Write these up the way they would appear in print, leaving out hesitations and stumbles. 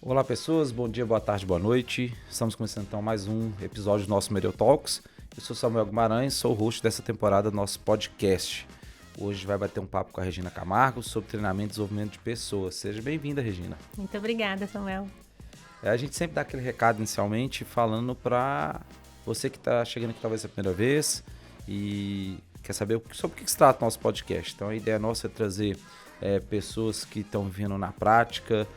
Olá pessoas, bom dia, boa tarde, boa noite. Estamos começando então mais um episódio do nosso Mereu Talks. Eu sou Samuel Guimarães, sou o host dessa temporada do nosso podcast. Hoje vai bater um papo com a Regina Camargo sobre treinamento e desenvolvimento de pessoas. Seja bem-vinda, Regina. Muito obrigada, Samuel. A gente sempre dá aquele recado inicialmente falando para você que está chegando aqui talvez a primeira vez e quer saber sobre o que se trata o nosso podcast. Então a ideia nossa é trazer pessoas que estão vivendo na prática,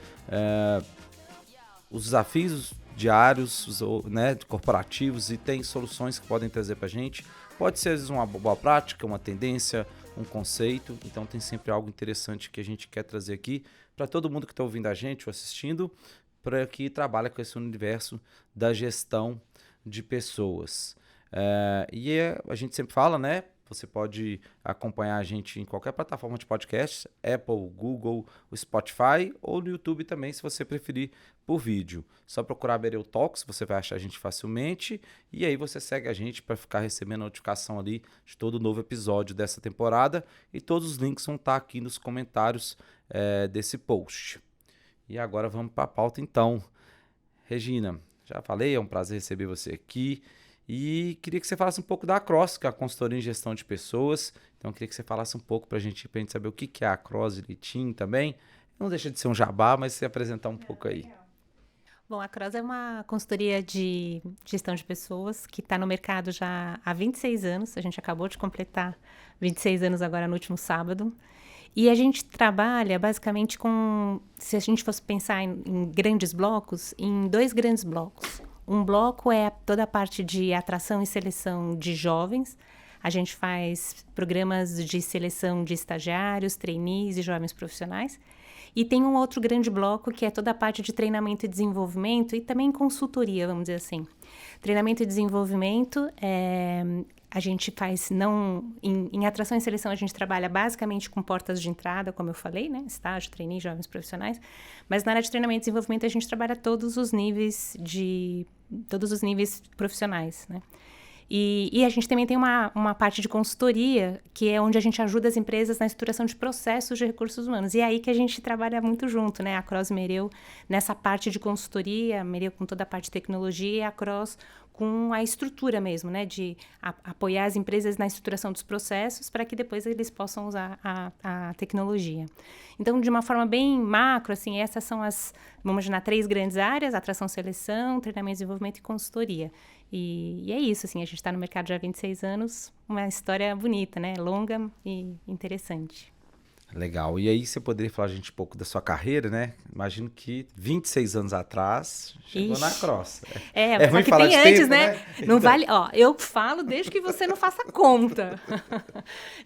os desafios diários, né, corporativos, e tem soluções que podem trazer para a gente. Pode ser às vezes uma boa prática, uma tendência, um conceito. Então tem sempre algo interessante que a gente quer trazer aqui para todo mundo que está ouvindo a gente ou assistindo, para que trabalha com esse universo da gestão de pessoas. A gente sempre fala, né? Você pode acompanhar a gente em qualquer plataforma de podcast, Apple, Google, o Spotify ou no YouTube também, se você preferir por vídeo. Só procurar Mereu Talks, você vai achar a gente facilmente e aí você segue a gente para ficar recebendo notificação ali de todo novo episódio dessa temporada, e todos os links vão estar aqui nos comentários desse post. E agora vamos para a pauta então. Regina, já falei, é um prazer receber você aqui. E queria que você falasse um pouco da Across, que é a consultoria em gestão de pessoas. Então, queria que você falasse um pouco para a gente saber o que é a Across direitinho também. Não deixa de ser um jabá, mas se apresentar um pouco aí. Bom, a Across é uma consultoria de gestão de pessoas que está no mercado já há 26 anos. A gente acabou de completar 26 anos agora no último sábado. E a gente trabalha basicamente com, se a gente fosse pensar em grandes blocos, em dois grandes blocos. Um bloco é toda a parte de atração e seleção de jovens. A gente faz programas de seleção de estagiários, trainees e jovens profissionais. E tem um outro grande bloco que é toda a parte de treinamento e desenvolvimento e também consultoria, vamos dizer assim. Treinamento e desenvolvimento, a gente faz em atração e seleção a gente trabalha basicamente com portas de entrada, como eu falei, né? Estágio, trainee, jovens profissionais. Mas na área de treinamento e desenvolvimento a gente trabalha todos os níveis profissionais, né? E a gente também tem uma parte de consultoria, que é onde a gente ajuda as empresas na estruturação de processos de recursos humanos. E é aí que a gente trabalha muito junto, né? A Across Mereu nessa parte de consultoria, a Mereu com toda a parte de tecnologia e a Across com a estrutura mesmo, né? De apoiar as empresas na estruturação dos processos para que depois eles possam usar a tecnologia. Então, de uma forma bem macro, assim, essas são vamos imaginar, 3 grandes áreas: atração, seleção, treinamento, desenvolvimento e consultoria. E é isso, assim, a gente está no mercado já há 26 anos, uma história bonita, né? Longa e interessante. Legal. E aí você poderia falar a gente um pouco da sua carreira, né? Imagino que 26 anos atrás chegou na Across. É ruim que falar tem de antes, tempo, né? Não vale, eu falo desde que você não faça conta.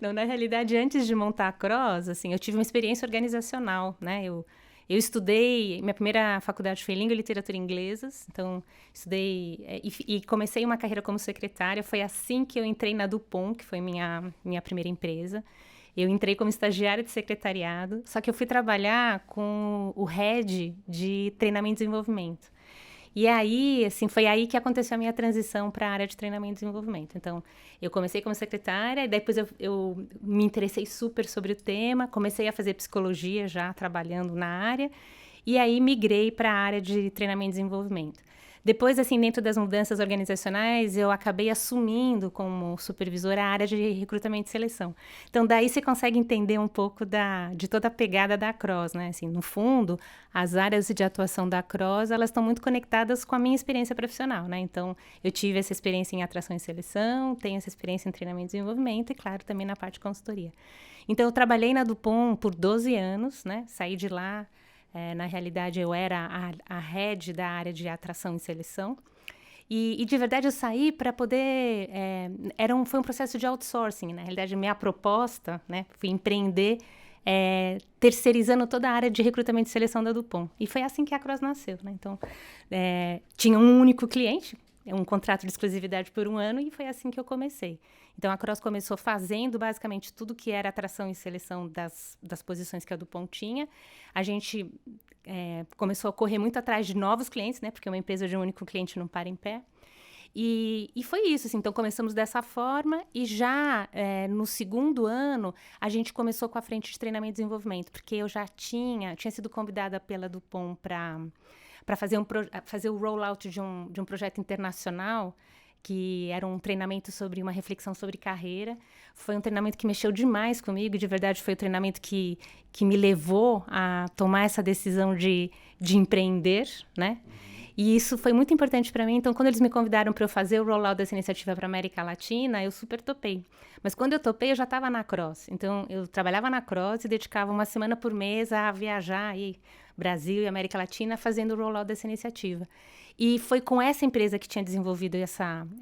Não, na realidade, antes de montar a Across, assim, eu tive uma experiência organizacional, né? Eu estudei, minha primeira faculdade foi Língua e Literatura Inglesas, então estudei e comecei uma carreira como secretária. Foi assim que eu entrei na Dupont, que foi minha primeira empresa. Eu entrei como estagiária de secretariado, só que eu fui trabalhar com o head de treinamento e desenvolvimento. E aí, assim, foi aí que aconteceu a minha transição para a área de treinamento e desenvolvimento. Então, eu comecei como secretária, e depois eu me interessei super sobre o tema, comecei a fazer psicologia já trabalhando na área, e aí migrei para a área de treinamento e desenvolvimento. Depois, assim, dentro das mudanças organizacionais, eu acabei assumindo como supervisora a área de recrutamento e seleção. Então, daí você consegue entender um pouco de toda a pegada da Across, né? Assim, no fundo, as áreas de atuação da Across, elas estão muito conectadas com a minha experiência profissional, né? Então, eu tive essa experiência em atração e seleção, tenho essa experiência em treinamento e desenvolvimento e, claro, também na parte de consultoria. Então, eu trabalhei na Dupont por 12 anos, né? Saí de lá. Na realidade, eu era a head da área de atração e seleção. E de verdade, eu saí para poder... foi um processo de outsourcing. Na realidade, minha proposta, né, foi empreender terceirizando toda a área de recrutamento e seleção da Dupont. E foi assim que a Across nasceu, né? Então, tinha um único cliente, um contrato de exclusividade por 1 ano, e foi assim que eu comecei. Então, a Across começou fazendo basicamente tudo que era atração e seleção das posições que a Dupont tinha. A gente começou a correr muito atrás de novos clientes, né? Porque uma empresa de um único cliente não para em pé. E foi isso, assim. Então, começamos dessa forma e já no segundo ano, a gente começou com a frente de treinamento e desenvolvimento, porque eu já tinha sido convidada pela Dupont para fazer o rollout de um projeto internacional, que era um treinamento sobre uma reflexão sobre carreira. Foi um treinamento que mexeu demais comigo, de verdade foi o treinamento que me levou a tomar essa decisão de empreender, né? E isso foi muito importante para mim. Então, quando eles me convidaram para eu fazer o rollout dessa iniciativa para a América Latina, eu super topei. Mas quando eu topei, eu já estava na Cross. Então, eu trabalhava na Cross e dedicava uma semana por mês a viajar aí, Brasil e América Latina, fazendo o rollout dessa iniciativa. E foi com essa empresa que tinha desenvolvido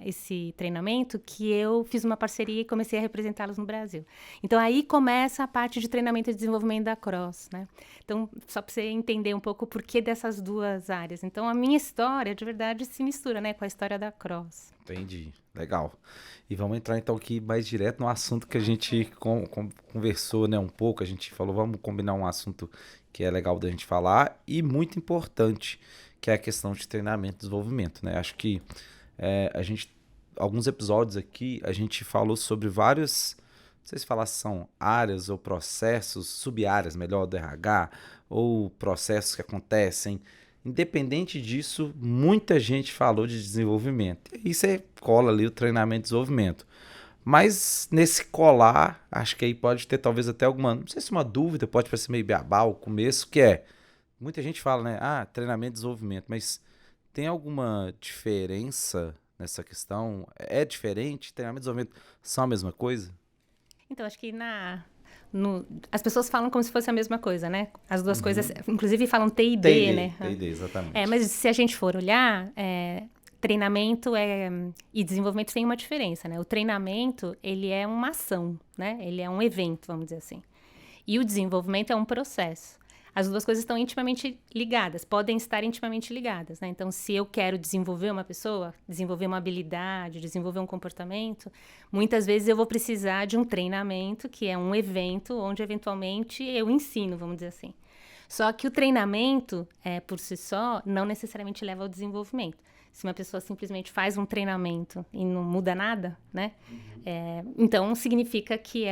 esse treinamento que eu fiz uma parceria e comecei a representá-los no Brasil. Então, aí começa a parte de treinamento e desenvolvimento da Cross, né? Então, só para você entender um pouco o porquê dessas duas áreas. Então, a minha história, de verdade, se mistura, né, com a história da Cross. Entendi. Legal. E vamos entrar, então, aqui mais direto no assunto que a gente conversou, né, um pouco. A gente falou, vamos combinar um assunto que é legal da gente falar e muito importante, que é a questão de treinamento e desenvolvimento, né? Acho que alguns episódios aqui, a gente falou sobre vários, não sei se falar se são áreas ou processos, sub-áreas, melhor, do RH, ou processos que acontecem. Independente disso, muita gente falou de desenvolvimento. E aí você cola ali o treinamento e desenvolvimento. Mas nesse colar, acho que aí pode ter talvez até alguma, não sei se uma dúvida, pode parecer meio beabá o começo, que é, muita gente fala, né? Treinamento e desenvolvimento, mas tem alguma diferença nessa questão? É diferente? Treinamento e desenvolvimento são a mesma coisa? Então, acho que as pessoas falam como se fosse a mesma coisa, né? As duas coisas, inclusive falam T&D, né? T&D, exatamente. Mas se a gente for olhar, treinamento e desenvolvimento tem uma diferença, né? O treinamento, ele é uma ação, né? Ele é um evento, vamos dizer assim. E o desenvolvimento é um processo. As duas coisas estão intimamente ligadas, podem estar intimamente ligadas, né? Então, se eu quero desenvolver uma pessoa, desenvolver uma habilidade, desenvolver um comportamento, muitas vezes eu vou precisar de um treinamento, que é um evento onde, eventualmente, eu ensino, vamos dizer assim. Só que o treinamento, por si só, não necessariamente leva ao desenvolvimento. Se uma pessoa simplesmente faz um treinamento e não muda nada, né? Então, significa que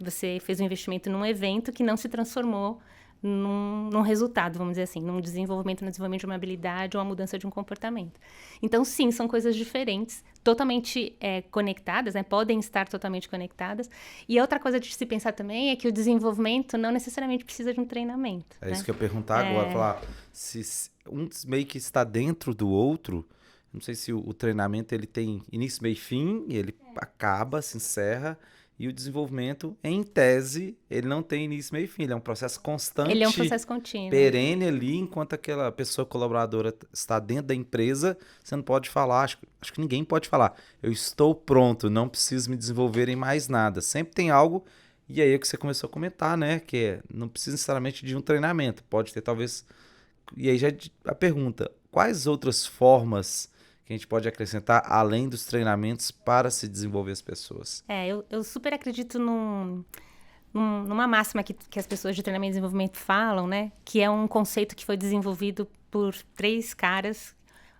você fez um investimento num evento que não se transformou num resultado, vamos dizer assim, num desenvolvimento de uma habilidade ou uma mudança de um comportamento. Então, sim, são coisas diferentes, totalmente conectadas, né? Podem estar totalmente conectadas. E outra coisa de se pensar também é que o desenvolvimento não necessariamente precisa de um treinamento. É isso que eu ia perguntar agora, falar se um meio que está dentro do outro, não sei se o treinamento ele tem início, meio e fim, e ele acaba, se encerra. E o desenvolvimento, em tese, ele não tem início, meio e fim. Ele é um processo constante. Ele é um processo contínuo. Perene ali, enquanto aquela pessoa colaboradora está dentro da empresa, você não pode falar, acho que ninguém pode falar, eu estou pronto, não preciso me desenvolver em mais nada. Sempre tem algo, e aí é que você começou a comentar, né? Que não precisa necessariamente de um treinamento. Pode ter talvez... E aí já a pergunta, quais outras formas que a gente pode acrescentar além dos treinamentos para se desenvolver as pessoas? Eu super acredito numa máxima que as pessoas de treinamento e desenvolvimento falam, né? Que é um conceito que foi desenvolvido por 3 caras,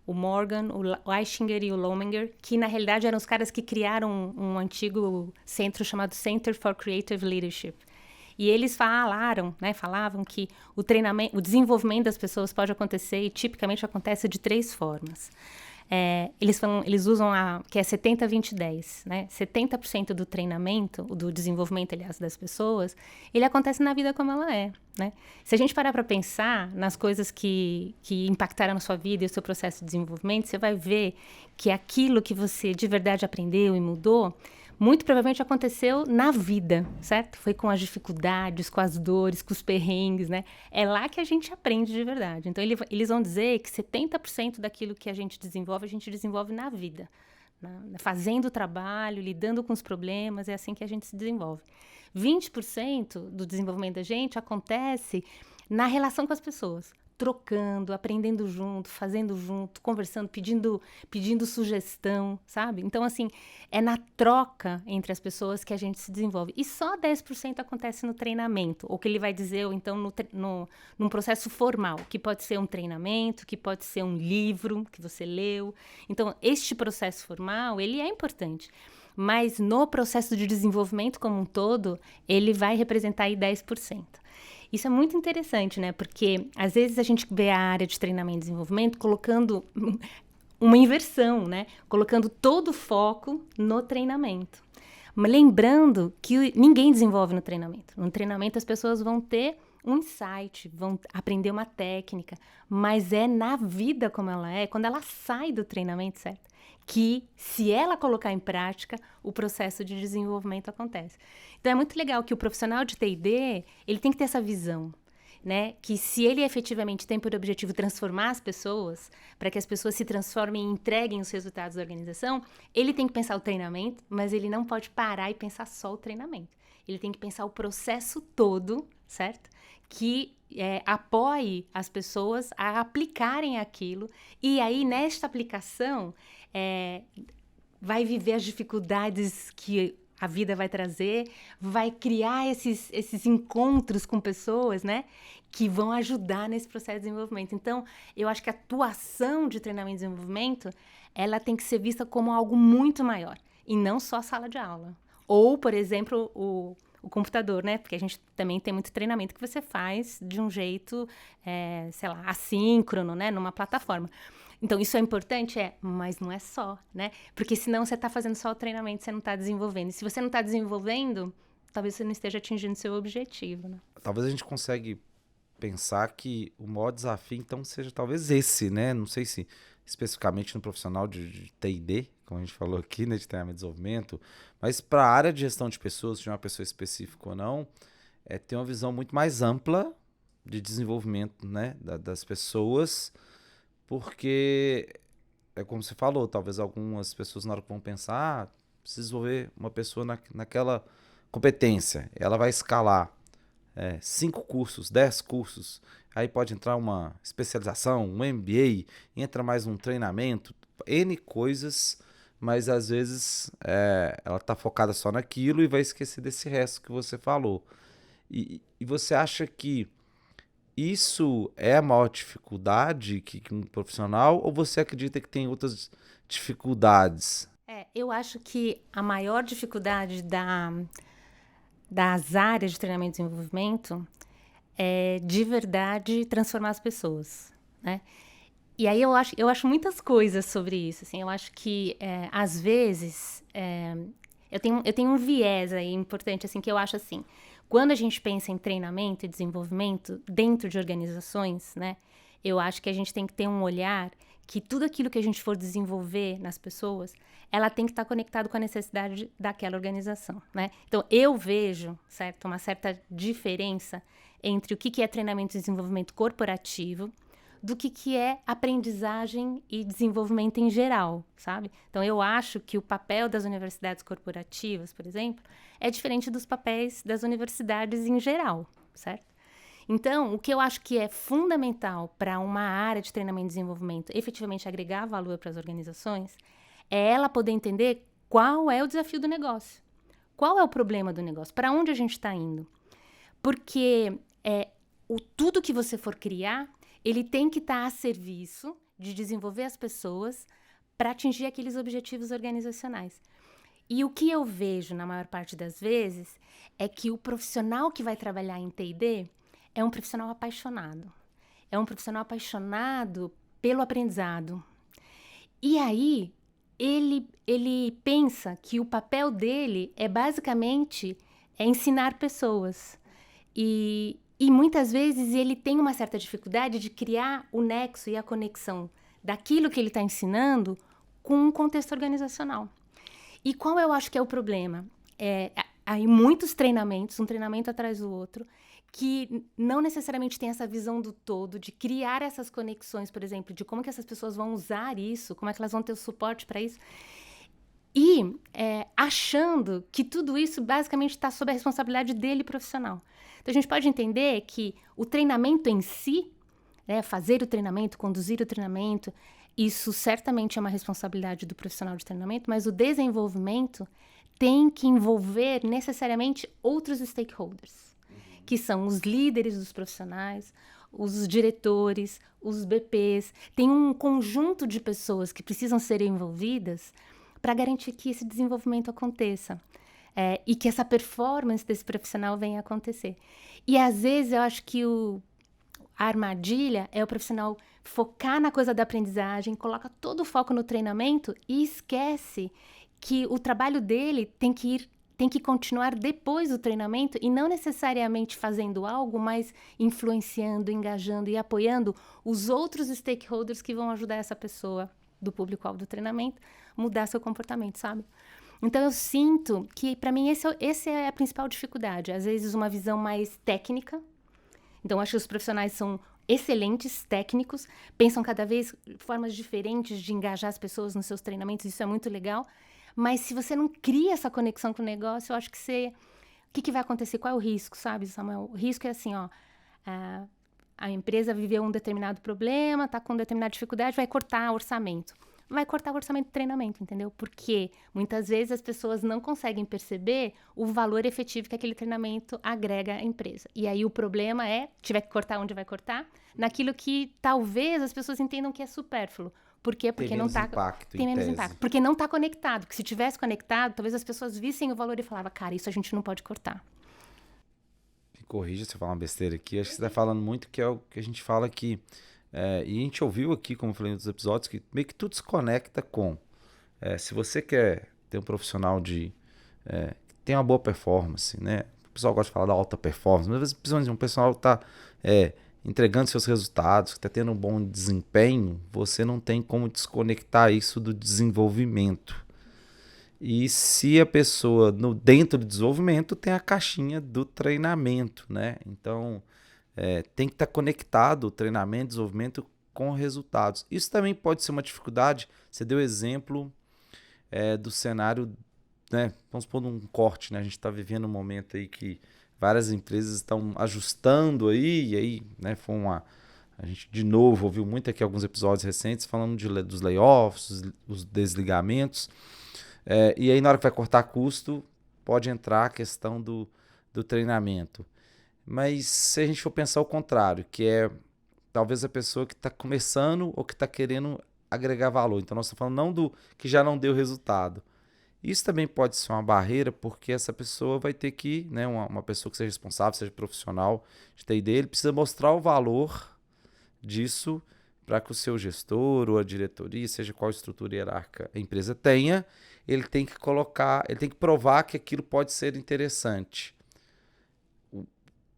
o Morgan, o Eischinger e o Lominger, que na realidade eram os caras que criaram um antigo centro chamado Center for Creative Leadership. E eles falavam que o desenvolvimento das pessoas pode acontecer, e tipicamente acontece de 3 formas. Eles usam que é 70-20-10, né? 70% do treinamento, do desenvolvimento, aliás, das pessoas, ele acontece na vida como ela é, né? Se a gente parar para pensar nas coisas que impactaram na sua vida e o seu processo de desenvolvimento, você vai ver que aquilo que você de verdade aprendeu e mudou, muito provavelmente aconteceu na vida, certo? Foi com as dificuldades, com as dores, com os perrengues, né? É lá que a gente aprende de verdade. Então, eles vão dizer que 70% daquilo que a gente desenvolve na vida. Fazendo o trabalho, lidando com os problemas, é assim que a gente se desenvolve. 20% do desenvolvimento da gente acontece na relação com as pessoas. Trocando, aprendendo junto, fazendo junto, conversando, pedindo sugestão, sabe? Então, assim, é na troca entre as pessoas que a gente se desenvolve. E só 10% acontece no treinamento, ou que ele vai dizer, ou então num processo formal, que pode ser um treinamento, que pode ser um livro que você leu. Então, este processo formal, ele é importante. Mas no processo de desenvolvimento como um todo, ele vai representar aí 10%. Isso é muito interessante, né? Porque às vezes a gente vê a área de treinamento e desenvolvimento colocando uma inversão, né? Colocando todo o foco no treinamento. Mas lembrando que ninguém desenvolve no treinamento. No treinamento as pessoas vão ter um insight, vão aprender uma técnica, mas é na vida como ela é, quando ela sai do treinamento, certo? Que se ela colocar em prática, o processo de desenvolvimento acontece. Então é muito legal que o profissional de T&D, ele tem que ter essa visão, né? Que se ele efetivamente tem por objetivo transformar as pessoas, para que as pessoas se transformem e entreguem os resultados da organização, ele tem que pensar o treinamento, mas ele não pode parar e pensar só o treinamento. Ele tem que pensar o processo todo, certo? Que apoie as pessoas a aplicarem aquilo. E aí, nesta aplicação, vai viver as dificuldades que a vida vai trazer, vai criar esses encontros com pessoas, né? Que vão ajudar nesse processo de desenvolvimento. Então, eu acho que a atuação de treinamento e desenvolvimento, ela tem que ser vista como algo muito maior. E não só a sala de aula. Ou, por exemplo, o computador, né? Porque a gente também tem muito treinamento que você faz de um jeito, sei lá, assíncrono, né? Numa plataforma. Então, isso é importante? Mas não é só, né? Porque senão você está fazendo só o treinamento, você não está desenvolvendo. E se você não está desenvolvendo, talvez você não esteja atingindo seu objetivo, né? Talvez a gente consegue pensar que o maior desafio, então, seja talvez esse, né? Não sei se especificamente no profissional de T&D, como a gente falou aqui, né? De treinamento e desenvolvimento, mas para a área de gestão de pessoas, de uma pessoa específica ou não, ter uma visão muito mais ampla de desenvolvimento, né? Das pessoas, porque é como você falou, talvez algumas pessoas na hora que vão pensar, precisa desenvolver uma pessoa naquela competência, ela vai escalar 5 cursos, 10 cursos, aí pode entrar uma especialização, um MBA, entra mais um treinamento, N coisas, mas às vezes ela está focada só naquilo e vai esquecer desse resto que você falou. E você acha que isso é a maior dificuldade que um profissional, ou você acredita que tem outras dificuldades? Eu acho que a maior dificuldade das áreas de treinamento e desenvolvimento é, de verdade, transformar as pessoas, né? E aí eu acho muitas coisas sobre isso, assim. Eu acho que, às vezes, eu tenho um viés aí importante, assim, que eu acho assim, quando a gente pensa em treinamento e desenvolvimento dentro de organizações, né, eu acho que a gente tem que ter um olhar que tudo aquilo que a gente for desenvolver nas pessoas, ela tem que estar conectado com a necessidade daquela organização, né? Então, eu vejo, certo, uma certa diferença entre o que é treinamento e desenvolvimento corporativo do que é aprendizagem e desenvolvimento em geral, sabe? Então, eu acho que o papel das universidades corporativas, por exemplo, é diferente dos papéis das universidades em geral, certo? Então, o que eu acho que é fundamental para uma área de treinamento e desenvolvimento efetivamente agregar valor para as organizações é ela poder entender qual é o desafio do negócio, qual é o problema do negócio, para onde a gente está indo. Porque tudo que você for criar, ele tem que estar a serviço de desenvolver as pessoas para atingir aqueles objetivos organizacionais. E o que eu vejo, na maior parte das vezes, é que o profissional que vai trabalhar em T&D é um profissional apaixonado. É um profissional apaixonado pelo aprendizado. E aí, ele pensa que o papel dele é basicamente ensinar pessoas. E muitas vezes ele tem uma certa dificuldade de criar o nexo e a conexão daquilo que ele está ensinando com um contexto organizacional. E qual eu acho que é o problema? Há muitos treinamentos, um treinamento atrás do outro, que não necessariamente tem essa visão do todo, de criar essas conexões, por exemplo, de como que essas pessoas vão usar isso, como é que elas vão ter o suporte para isso. E achando que tudo isso basicamente está sob a responsabilidade dele profissional. Então, a gente pode entender que o treinamento em si, né, fazer o treinamento, conduzir o treinamento, isso certamente é uma responsabilidade do profissional de treinamento, mas o desenvolvimento tem que envolver necessariamente outros stakeholders, que são os líderes dos profissionais, os diretores, os BPs. Tem um conjunto de pessoas que precisam ser envolvidas para garantir que esse desenvolvimento aconteça. e que essa performance desse profissional venha a acontecer. E às vezes eu acho que a armadilha é o profissional focar na coisa da aprendizagem, coloca todo o foco no treinamento e esquece que o trabalho dele tem que continuar depois do treinamento e não necessariamente fazendo algo, mas influenciando, engajando e apoiando os outros stakeholders que vão ajudar essa pessoa do público-alvo do treinamento mudar seu comportamento, sabe? Então eu sinto que, para mim, esse é a principal dificuldade. Às vezes uma visão mais técnica. Então acho que os profissionais são excelentes técnicos, pensam cada vez formas diferentes de engajar as pessoas nos seus treinamentos, isso é muito legal. Mas se você não cria essa conexão com o negócio, eu acho que o que vai acontecer? Qual é o risco, sabe, Samuel? O risco é assim, a empresa viveu um determinado problema, está com determinada dificuldade, vai cortar orçamento. Vai cortar o orçamento de treinamento, entendeu? Porque muitas vezes as pessoas não conseguem perceber o valor efetivo que aquele treinamento agrega à empresa. E aí o problema tiver que cortar onde vai cortar, naquilo que talvez as pessoas entendam que é supérfluo. Por quê? Porque não tá... Tem menos impacto. Porque não está conectado. Porque se tivesse conectado, talvez as pessoas vissem o valor e falavam, cara, isso a gente não pode cortar. Me corrija se eu falar uma besteira aqui. Acho que você está falando muito que é o que a gente fala aqui. E a gente ouviu aqui, como eu falei nos episódios, que meio que tudo se conecta com... se você quer ter um profissional que tem uma boa performance, né? O pessoal gosta de falar da alta performance, mas às vezes principalmente um pessoal está... entregando seus resultados, que está tendo um bom desempenho, você não tem como desconectar isso do desenvolvimento. E se a pessoa, dentro do desenvolvimento, tem a caixinha do treinamento, né? Então, tem que estar conectado o treinamento, desenvolvimento com resultados. Isso também pode ser uma dificuldade. Você deu exemplo do cenário, né? Vamos supor um corte, né? A gente está vivendo um momento aí que várias empresas estão ajustando aí, e aí, né, a gente de novo ouviu muito aqui alguns episódios recentes falando dos layoffs, os desligamentos, e aí na hora que vai cortar custo, pode entrar a questão do treinamento. Mas se a gente for pensar o contrário, que é talvez a pessoa que está começando ou que está querendo agregar valor. Então nós estamos falando não do que já não deu resultado. Isso também pode ser uma barreira, porque essa pessoa vai ter que, né, uma pessoa que seja responsável, seja profissional de TI dele, precisa mostrar o valor disso para que o seu gestor ou a diretoria, seja qual estrutura hierárquica a empresa tenha, ele tem que provar que aquilo pode ser interessante.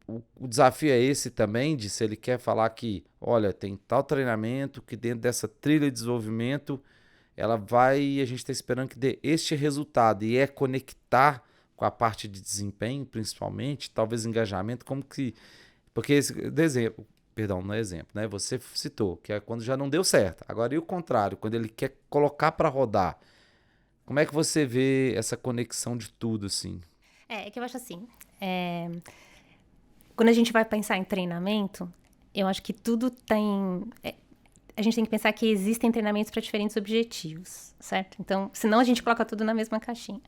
O desafio é esse também, de se ele quer falar que, olha, tem tal treinamento, que dentro dessa trilha de desenvolvimento a gente está esperando que dê este resultado, e conectar com a parte de desempenho, principalmente, talvez engajamento, porque não é exemplo, né? Você citou, que é quando já não deu certo. Agora, e o contrário, quando ele quer colocar para rodar, como é que você vê essa conexão de tudo, assim? É que eu acho assim, quando a gente vai pensar em treinamento, eu acho que tudo tem... a gente tem que pensar que existem treinamentos para diferentes objetivos, certo? Então, senão a gente coloca tudo na mesma caixinha.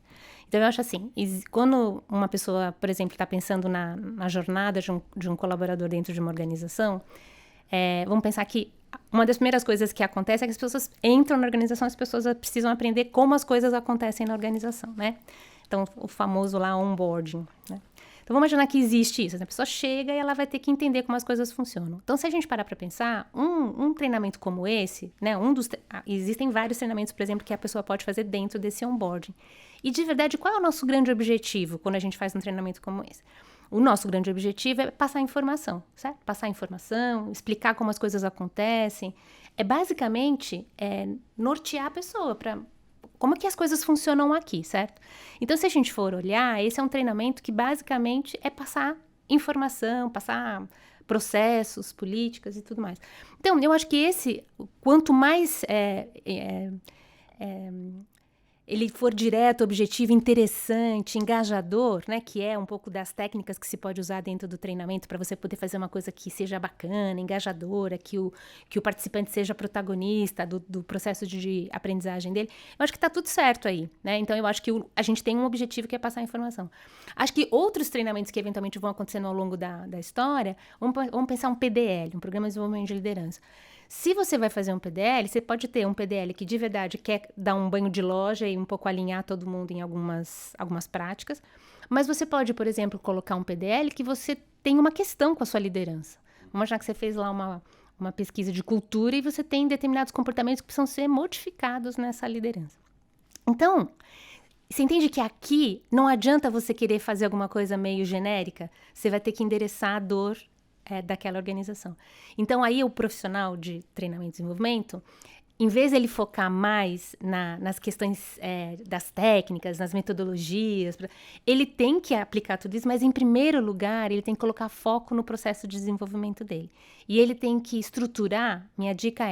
Então, eu acho assim, quando uma pessoa, por exemplo, está pensando na jornada de um colaborador dentro de uma organização, vamos pensar que uma das primeiras coisas que acontece é que as pessoas entram na organização, as pessoas precisam aprender como as coisas acontecem na organização, né? Então, o famoso lá onboarding, né? Então, vamos imaginar que existe isso. A pessoa chega e ela vai ter que entender como as coisas funcionam. Então, se a gente parar para pensar, um treinamento como esse, né, existem vários treinamentos, por exemplo, que a pessoa pode fazer dentro desse onboarding. E, de verdade, qual é o nosso grande objetivo quando a gente faz um treinamento como esse? O nosso grande objetivo é passar informação, certo? Passar informação, explicar como as coisas acontecem. Basicamente, nortear a pessoa para... Como que as coisas funcionam aqui, certo? Então, se a gente for olhar, esse é um treinamento que basicamente é passar informação, passar processos, políticas e tudo mais. Então, eu acho que quanto mais ele for direto, objetivo, interessante, engajador, né, que é um pouco das técnicas que se pode usar dentro do treinamento para você poder fazer uma coisa que seja bacana, engajadora, que o participante seja protagonista do processo de aprendizagem dele, eu acho que está tudo certo aí, né? Então, eu acho que a gente tem um objetivo que é passar a informação. Acho que outros treinamentos que eventualmente vão acontecendo ao longo da história, vamos pensar um PDL, um Programa de Desenvolvimento de Liderança. Se você vai fazer um PDL, você pode ter um PDL que de verdade quer dar um banho de loja e um pouco alinhar todo mundo em algumas práticas, mas você pode, por exemplo, colocar um PDL que você tem uma questão com a sua liderança. Vamos imaginar que você fez lá uma pesquisa de cultura e você tem determinados comportamentos que precisam ser modificados nessa liderança. Então, você entende que aqui não adianta você querer fazer alguma coisa meio genérica, você vai ter que endereçar a dor daquela organização. Então, aí o profissional de treinamento e desenvolvimento, em vez de ele focar mais nas questões das técnicas, nas metodologias, ele tem que aplicar tudo isso, mas em primeiro lugar, ele tem que colocar foco no processo de desenvolvimento dele. E ele tem que estruturar, minha dica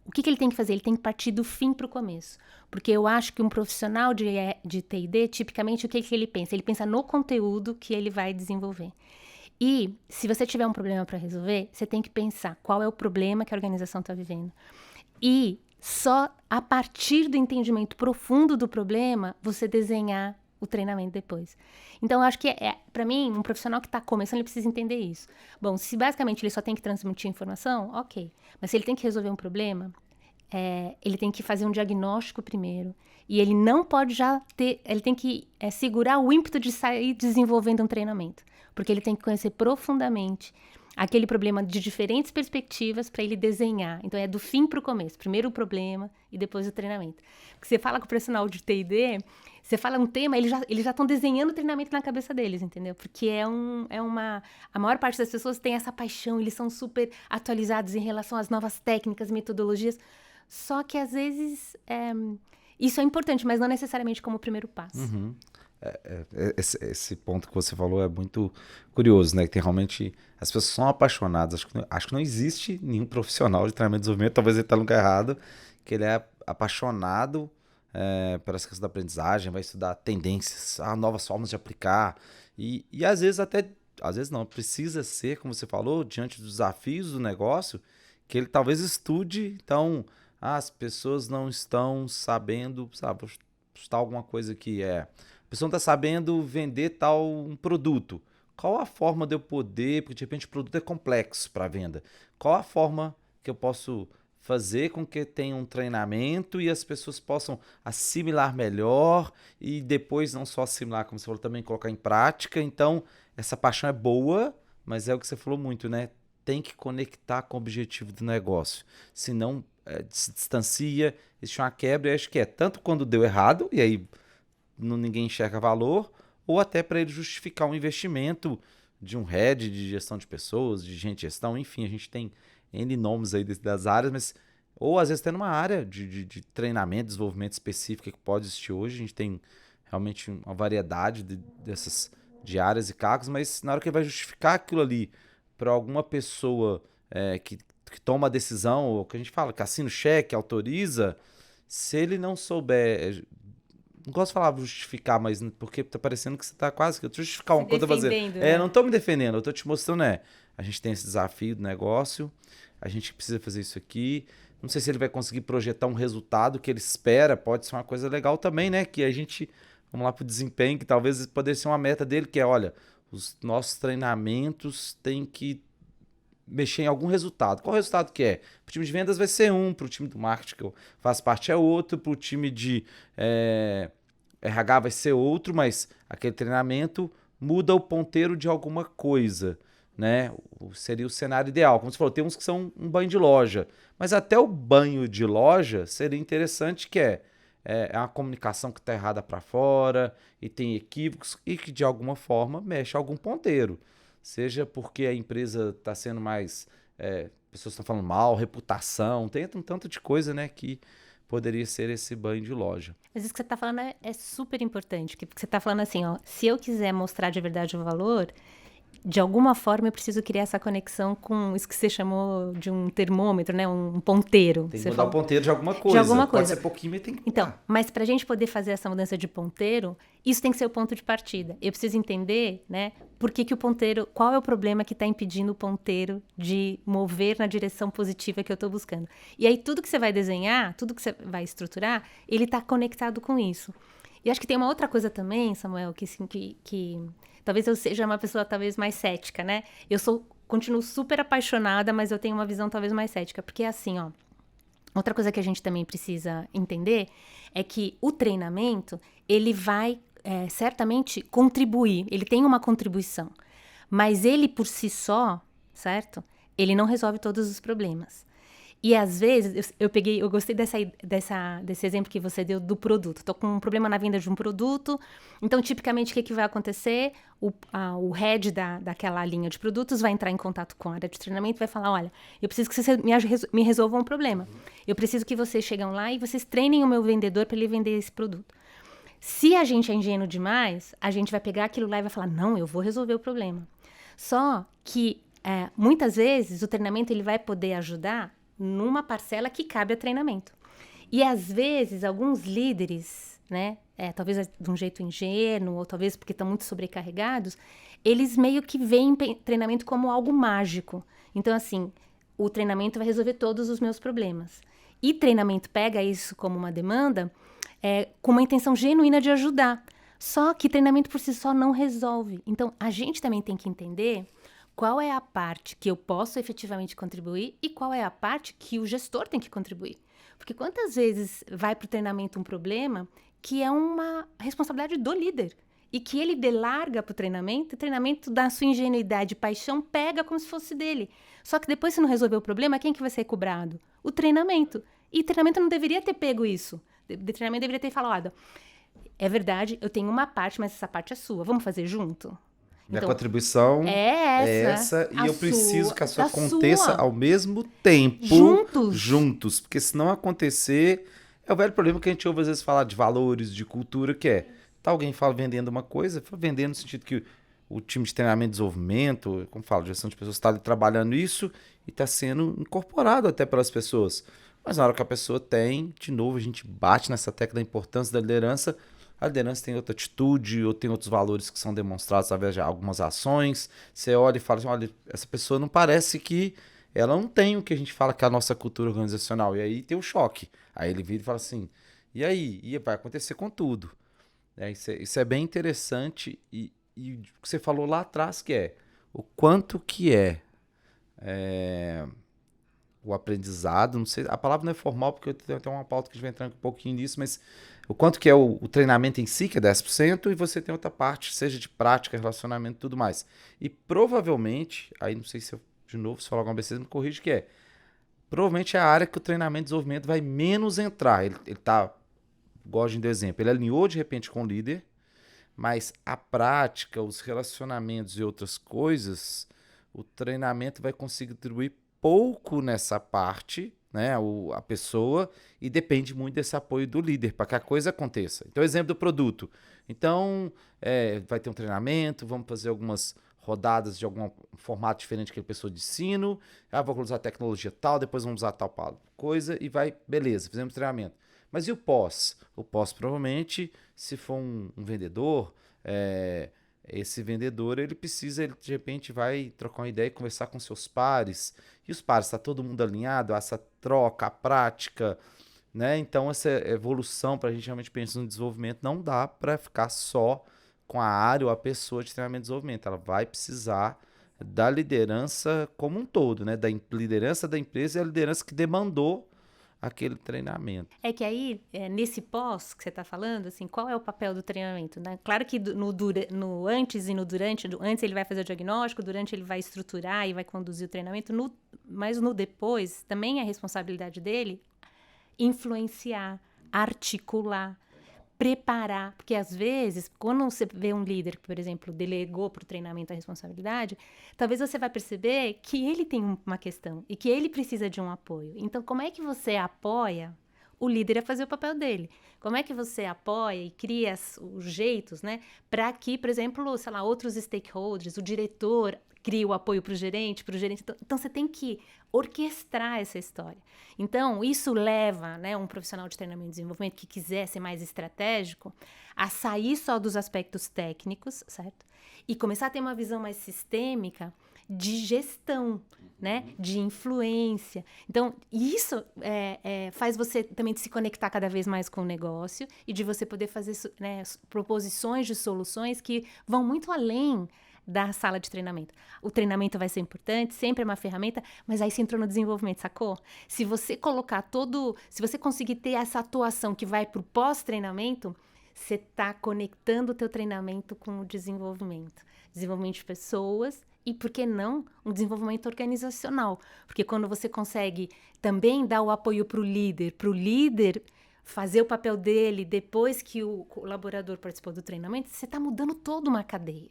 o que ele tem que fazer? Ele tem que partir do fim para o começo. Porque eu acho que um profissional de T&D, tipicamente, o que ele pensa? Ele pensa no conteúdo que ele vai desenvolver. E se você tiver um problema para resolver, você tem que pensar qual é o problema que a organização está vivendo. E só a partir do entendimento profundo do problema, você desenhar o treinamento depois. Então, eu acho que, para mim, um profissional que está começando, ele precisa entender isso. Bom, se basicamente ele só tem que transmitir informação, ok. Mas se ele tem que resolver um problema, ele tem que fazer um diagnóstico primeiro. E ele não pode ele tem que segurar o ímpeto de sair desenvolvendo um treinamento. Porque ele tem que conhecer profundamente aquele problema de diferentes perspectivas para ele desenhar. Então, é do fim para o começo. Primeiro o problema e depois o treinamento. Porque você fala com o profissional de T&D, você fala um tema, eles já estão desenhando o treinamento na cabeça deles, entendeu? Porque a maior parte das pessoas tem essa paixão, eles são super atualizados em relação às novas técnicas, metodologias. Só que, às vezes, isso é importante, mas não necessariamente como o primeiro passo. Uhum. Esse ponto que você falou é muito curioso, né? Que tem realmente as pessoas são apaixonadas. Acho que não existe nenhum profissional de treinamento e desenvolvimento, talvez ele está no lugar errado, que ele é apaixonado pelas questões da aprendizagem, vai estudar tendências, novas formas de aplicar. E às vezes às vezes não, precisa ser, como você falou, diante dos desafios do negócio, que ele talvez estude. Então, as pessoas não estão sabendo, sabe, vou chutar alguma coisa que a pessoa não está sabendo vender tal um produto. Qual a forma de eu poder, porque de repente o produto é complexo para venda, qual a forma que eu posso fazer com que tenha um treinamento e as pessoas possam assimilar melhor e depois não só assimilar, como você falou, também colocar em prática. Então, essa paixão é boa, mas é o que você falou muito, né? Tem que conectar com o objetivo do negócio. Senão, se distancia, existe uma quebra, e acho que tanto quando deu errado, e aí ninguém enxerga valor, ou até para ele justificar um investimento de um head de gestão de pessoas, de gente de gestão, enfim, a gente tem N nomes aí das áreas, mas ou às vezes tem uma área de treinamento, desenvolvimento específica que pode existir hoje, a gente tem realmente uma variedade de áreas e cargos, mas na hora que ele vai justificar aquilo ali para alguma pessoa que toma a decisão, ou que a gente fala, que assina o cheque, autoriza, se ele não souber... Não gosto de falar justificar, mas porque tá parecendo que você tá quase que... Eu tô justificar uma coisa fazendo. Né? Não tô me defendendo, eu tô te mostrando, a gente tem esse desafio do negócio, a gente precisa fazer isso aqui. Não sei se ele vai conseguir projetar um resultado que ele espera, pode ser uma coisa legal também, né? Que a gente, vamos lá pro desempenho, que talvez poderia ser uma meta dele, que olha, os nossos treinamentos têm que mexer em algum resultado. Qual resultado que é? Pro time de vendas vai ser um, pro time do marketing que eu faço parte é outro, pro time de RH vai ser outro, mas aquele treinamento muda o ponteiro de alguma coisa, né? Seria o cenário ideal. Como você falou, tem uns que são um banho de loja, mas até o banho de loja seria interessante, que é uma comunicação que está errada para fora e tem equívocos e que de alguma forma mexe algum ponteiro. Seja porque a empresa está sendo mais... pessoas estão falando mal, reputação, tem um tanto de coisa, né, que poderia ser esse banho de loja. Mas isso que você está falando é super importante, porque você está falando assim, se eu quiser mostrar de verdade o valor, de alguma forma eu preciso criar essa conexão com isso que você chamou de um termômetro, né? Um ponteiro. Tem que mudar o ponteiro de alguma coisa. De alguma coisa. Pode ser pouquinho, mas tem que... Então, mas para a gente poder fazer essa mudança de ponteiro, isso tem que ser o ponto de partida. Eu preciso entender, né? Por que o ponteiro... Qual é o problema que está impedindo o ponteiro de mover na direção positiva que eu estou buscando? E aí tudo que você vai desenhar, tudo que você vai estruturar, ele está conectado com isso. E acho que tem uma outra coisa também, Samuel, que talvez eu seja uma pessoa talvez mais cética, né? Eu sou continuo super apaixonada, mas eu tenho uma visão talvez mais cética, porque é assim, ó. Outra coisa que a gente também precisa entender é que o treinamento, ele vai certamente contribuir, ele tem uma contribuição, mas ele por si só, certo? Ele não resolve todos os problemas. E às vezes, eu gostei desse exemplo que você deu do produto. Estou com um problema na venda de um produto, então tipicamente o que vai acontecer? O head daquela linha de produtos vai entrar em contato com a área de treinamento e vai falar, olha, eu preciso que vocês me resolvam um problema. Eu preciso que vocês cheguem lá e vocês treinem o meu vendedor para ele vender esse produto. Se a gente é ingênuo demais, a gente vai pegar aquilo lá e vai falar, não, eu vou resolver o problema. Só que muitas vezes o treinamento ele vai poder ajudar numa parcela que cabe a treinamento. E às vezes alguns líderes, né, talvez de um jeito ingênuo, ou talvez porque estão muito sobrecarregados, eles meio que veem treinamento como algo mágico. Então, assim, o treinamento vai resolver todos os meus problemas. E treinamento pega isso como uma demanda com uma intenção genuína de ajudar. Só que treinamento por si só não resolve. Então, a gente também tem que entender qual é a parte que eu posso efetivamente contribuir e qual é a parte que o gestor tem que contribuir. Porque quantas vezes vai para o treinamento um problema que é uma responsabilidade do líder e que ele delarga para o treinamento da sua ingenuidade e paixão pega como se fosse dele. Só que depois, se não resolver o problema, quem que vai ser cobrado? O treinamento. E o treinamento não deveria ter pego isso. O treinamento deveria ter falado, é verdade, eu tenho uma parte, mas essa parte é sua. Vamos fazer junto? Minha contribuição é essa e eu preciso que a sua aconteça ao mesmo tempo. Juntos. Porque se não acontecer, é o velho problema que a gente ouve às vezes falar de valores, de cultura, que tá alguém vendendo uma coisa, vendendo no sentido que o time de treinamento e desenvolvimento, como falo, gestão de pessoas, está ali trabalhando isso e está sendo incorporado até pelas pessoas. Mas na hora que a pessoa tem, de novo, a gente bate nessa tecla da importância da liderança. A liderança tem outra atitude, ou tem outros valores que são demonstrados através de algumas ações. Você olha e fala assim, olha, essa pessoa não parece que ela não tem o que a gente fala que é a nossa cultura organizacional. E aí tem o choque. Aí ele vira e fala assim, e aí? E vai acontecer com tudo. Isso é bem interessante. E o que você falou lá atrás, que é o quanto que o aprendizado, não sei, a palavra não é formal, porque eu tenho até uma pauta que a gente vai entrar um pouquinho nisso, mas o quanto que é o treinamento em si, que é 10%, e você tem outra parte, seja de prática, relacionamento e tudo mais. E provavelmente, aí não sei se eu, de novo, se falar alguma besteira, me corrige, provavelmente é a área que o treinamento e desenvolvimento vai menos entrar. Ele tá, igual a gente deu exemplo, ele alinhou de repente com o líder, mas a prática, os relacionamentos e outras coisas, o treinamento vai conseguir contribuir pouco nessa parte, né, a pessoa, e depende muito desse apoio do líder para que a coisa aconteça. Então, exemplo do produto. Então, vai ter um treinamento, vamos fazer algumas rodadas de algum formato diferente que a pessoa de ensino, vou usar tecnologia tal, depois vamos usar tal coisa, e vai, beleza, fizemos treinamento. Mas e o pós? O pós, provavelmente, se for um vendedor, esse vendedor, ele de repente vai trocar uma ideia e conversar com seus pares, e os pares, está todo mundo alinhado, essa troca, a prática, né? Então essa evolução, para a gente realmente pensar no desenvolvimento, não dá para ficar só com a área ou a pessoa de treinamento e desenvolvimento, ela vai precisar da liderança como um todo, né? Da liderança da empresa e a liderança que demandou aquele treinamento. É que aí, nesse pós que você está falando, assim, qual é o papel do treinamento, né? Claro que no antes e no durante, antes ele vai fazer o diagnóstico, durante ele vai estruturar e vai conduzir o treinamento, mas no depois também é responsabilidade dele influenciar, articular, preparar, porque às vezes, quando você vê um líder que, por exemplo, delegou para o treinamento a responsabilidade, talvez você vai perceber que ele tem uma questão e que ele precisa de um apoio. Então, como é que você apoia o líder a fazer o papel dele? Como é que você apoia e cria os jeitos, né, para que, por exemplo, sei lá, outros stakeholders, o diretor cria o apoio para o gerente. Então, você tem que orquestrar essa história. Então, isso leva, né, um profissional de treinamento e desenvolvimento que quiser ser mais estratégico a sair só dos aspectos técnicos, certo? E começar a ter uma visão mais sistêmica de gestão, né, de influência. Então, isso faz você também se conectar cada vez mais com o negócio e de você poder fazer, né, proposições de soluções que vão muito além da sala de treinamento. O treinamento vai ser importante, sempre é uma ferramenta, mas aí você entrou no desenvolvimento, sacou? Se você colocar se você conseguir ter essa atuação que vai pro pós-treinamento, você está conectando o teu treinamento com o desenvolvimento. Desenvolvimento de pessoas e, por que não, um desenvolvimento organizacional. Porque quando você consegue também dar o apoio para o líder fazer o papel dele depois que o colaborador participou do treinamento, você está mudando toda uma cadeia.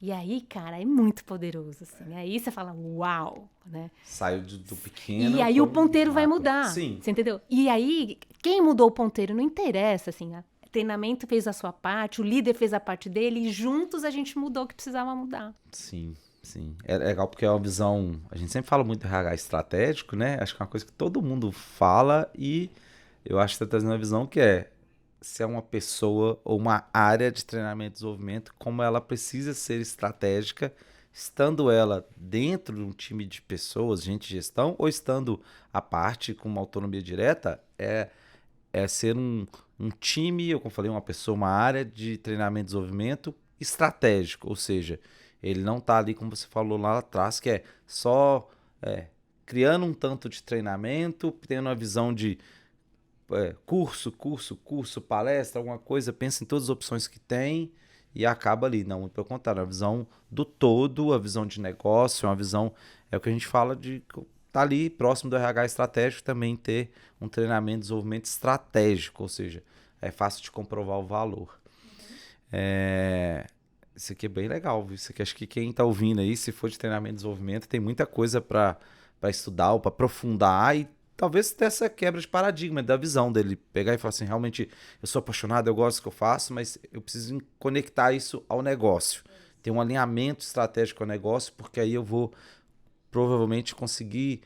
E aí, cara, é muito poderoso, assim. Aí você fala, uau, né? Saiu do pequeno. E aí o ponteiro vai macro. mudar. Sim. Você entendeu? E aí, quem mudou o ponteiro não interessa, assim. O treinamento fez a sua parte, o líder fez a parte dele, e juntos a gente mudou o que precisava mudar. Sim, sim. É legal porque é uma visão... A gente sempre fala muito do RH estratégico, né? Acho que é uma coisa que todo mundo fala e eu acho que você está trazendo uma visão que se é uma pessoa ou uma área de treinamento e desenvolvimento, como ela precisa ser estratégica, estando ela dentro de um time de pessoas, gente de gestão, ou estando à parte com uma autonomia direta, é ser um time, eu como falei, uma pessoa, uma área de treinamento e desenvolvimento estratégico, ou seja, ele não está ali, como você falou lá atrás, que é só criando um tanto de treinamento, tendo uma visão de curso, palestra, alguma coisa, pensa em todas as opções que tem e acaba ali. Não, muito pelo contrário, a visão do todo, a visão de negócio, uma visão, é o que a gente fala de tá ali próximo do RH estratégico também ter um treinamento de desenvolvimento estratégico, ou seja, é fácil de comprovar o valor. Isso aqui é bem legal, viu? Isso aqui, acho que quem está ouvindo aí, se for de treinamento e desenvolvimento, tem muita coisa para estudar ou para aprofundar e talvez ter essa quebra de paradigma da visão dele, pegar e falar assim, realmente eu sou apaixonado, eu gosto do que eu faço, mas eu preciso conectar isso ao negócio, ter um alinhamento estratégico ao negócio, porque aí eu vou provavelmente conseguir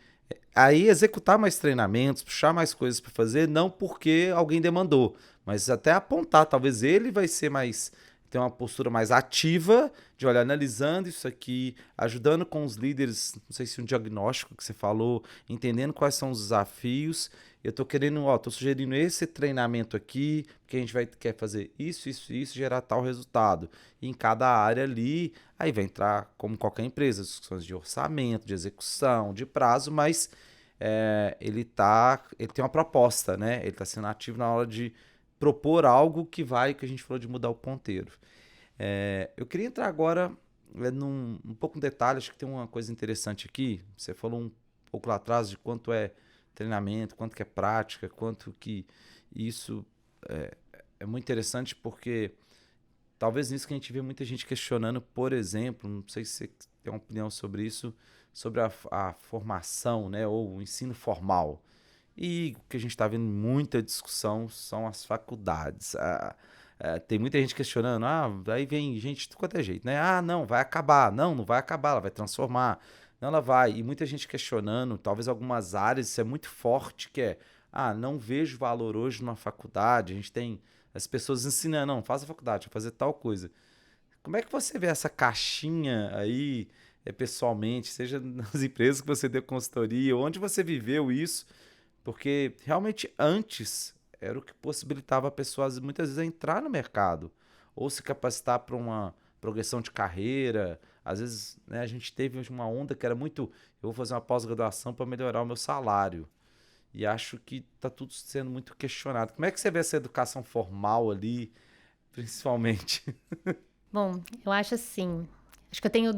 aí executar mais treinamentos, puxar mais coisas para fazer, não porque alguém demandou, mas até apontar, talvez ele vai ser mais, ter uma postura mais ativa, de olhar, analisando isso aqui, ajudando com os líderes, não sei se um diagnóstico que você falou, entendendo quais são os desafios, eu tô querendo, tô sugerindo esse treinamento aqui, porque a gente quer fazer isso, gerar tal resultado. E em cada área ali, aí vai entrar, como qualquer empresa, discussões de orçamento, de execução, de prazo, mas ele tem uma proposta, né? Ele está sendo ativo na hora de propor algo que a gente falou de mudar o ponteiro. Eu queria entrar agora um pouco em detalhe, acho que tem uma coisa interessante aqui, você falou um pouco lá atrás de quanto é treinamento, quanto que é prática, quanto que isso é muito interessante porque talvez nisso que a gente vê muita gente questionando, por exemplo, não sei se você tem uma opinião sobre isso, sobre a formação, né, ou o ensino formal. E o que a gente está vendo muita discussão são as faculdades. Tem muita gente questionando, aí vem gente de qualquer jeito, né? Não, vai acabar. Não vai acabar, ela vai transformar. Não, ela vai. E muita gente questionando, talvez algumas áreas, isso é muito forte, que não vejo valor hoje numa faculdade. A gente tem as pessoas ensinando, não, faz a faculdade, vai fazer tal coisa. Como é que você vê essa caixinha aí, pessoalmente, seja nas empresas que você deu consultoria, onde você viveu isso? Porque realmente antes era o que possibilitava a pessoas muitas vezes a entrar no mercado ou se capacitar para uma progressão de carreira. Às vezes, né, a gente teve uma onda que era muito, eu vou fazer uma pós-graduação para melhorar o meu salário. E acho que está tudo sendo muito questionado. Como é que você vê essa educação formal ali, principalmente? Bom, eu acho assim... Acho que eu tenho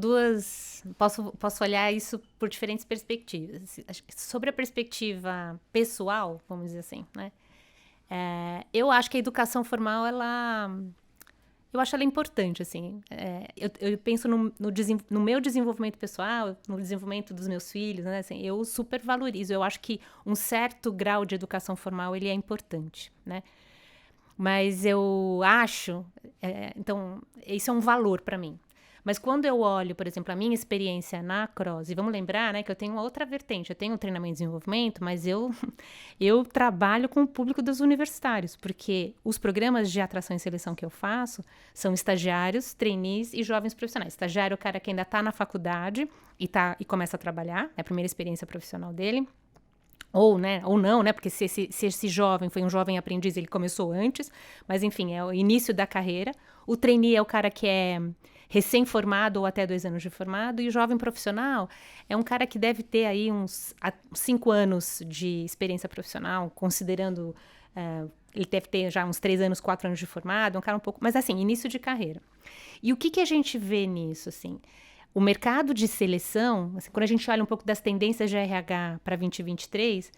posso olhar isso por diferentes perspectivas. Sobre a perspectiva pessoal, vamos dizer assim, né? Eu acho que a educação formal, eu acho ela importante, assim. Eu penso no meu desenvolvimento pessoal, no desenvolvimento dos meus filhos, né? Assim, eu super valorizo. Eu acho que um certo grau de educação formal, ele é importante, né? Mas eu acho... então, isso é um valor para mim. Mas quando eu olho, por exemplo, a minha experiência na CROSS, e vamos lembrar, né, que eu tenho uma outra vertente, eu tenho um treinamento e desenvolvimento, mas eu trabalho com o público dos universitários, porque os programas de atração e seleção que eu faço são estagiários, trainees e jovens profissionais. Estagiário é o cara que ainda está na faculdade e começa a trabalhar, é a primeira experiência profissional dele. Ou não, né? Porque se esse jovem foi um jovem aprendiz, ele começou antes, mas enfim, é o início da carreira. O trainee é o cara que recém-formado ou até 2 anos de formado, e o jovem profissional é um cara que deve ter aí uns 5 anos de experiência profissional, considerando, ele deve ter já uns 3 anos, 4 anos de formado, um cara um pouco, mas assim, início de carreira. E o que a gente vê nisso, assim? O mercado de seleção, assim, quando a gente olha um pouco das tendências de RH para 2023,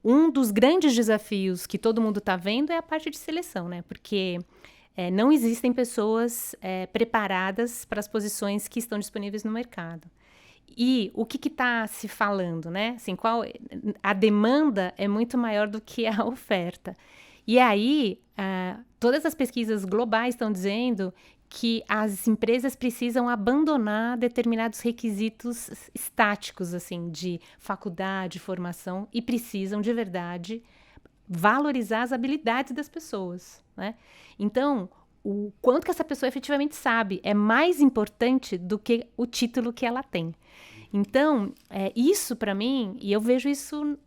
um dos grandes desafios que todo mundo está vendo é a parte de seleção, né? Porque não existem pessoas preparadas para as posições que estão disponíveis no mercado. E o que está se falando, né? Assim, a demanda é muito maior do que a oferta. E aí, todas as pesquisas globais estão dizendo que as empresas precisam abandonar determinados requisitos estáticos, assim, de faculdade, formação, e precisam, de verdade, valorizar as habilidades das pessoas, né? Então, o quanto que essa pessoa efetivamente sabe é mais importante do que o título que ela tem. Então, isso para mim, e eu vejo isso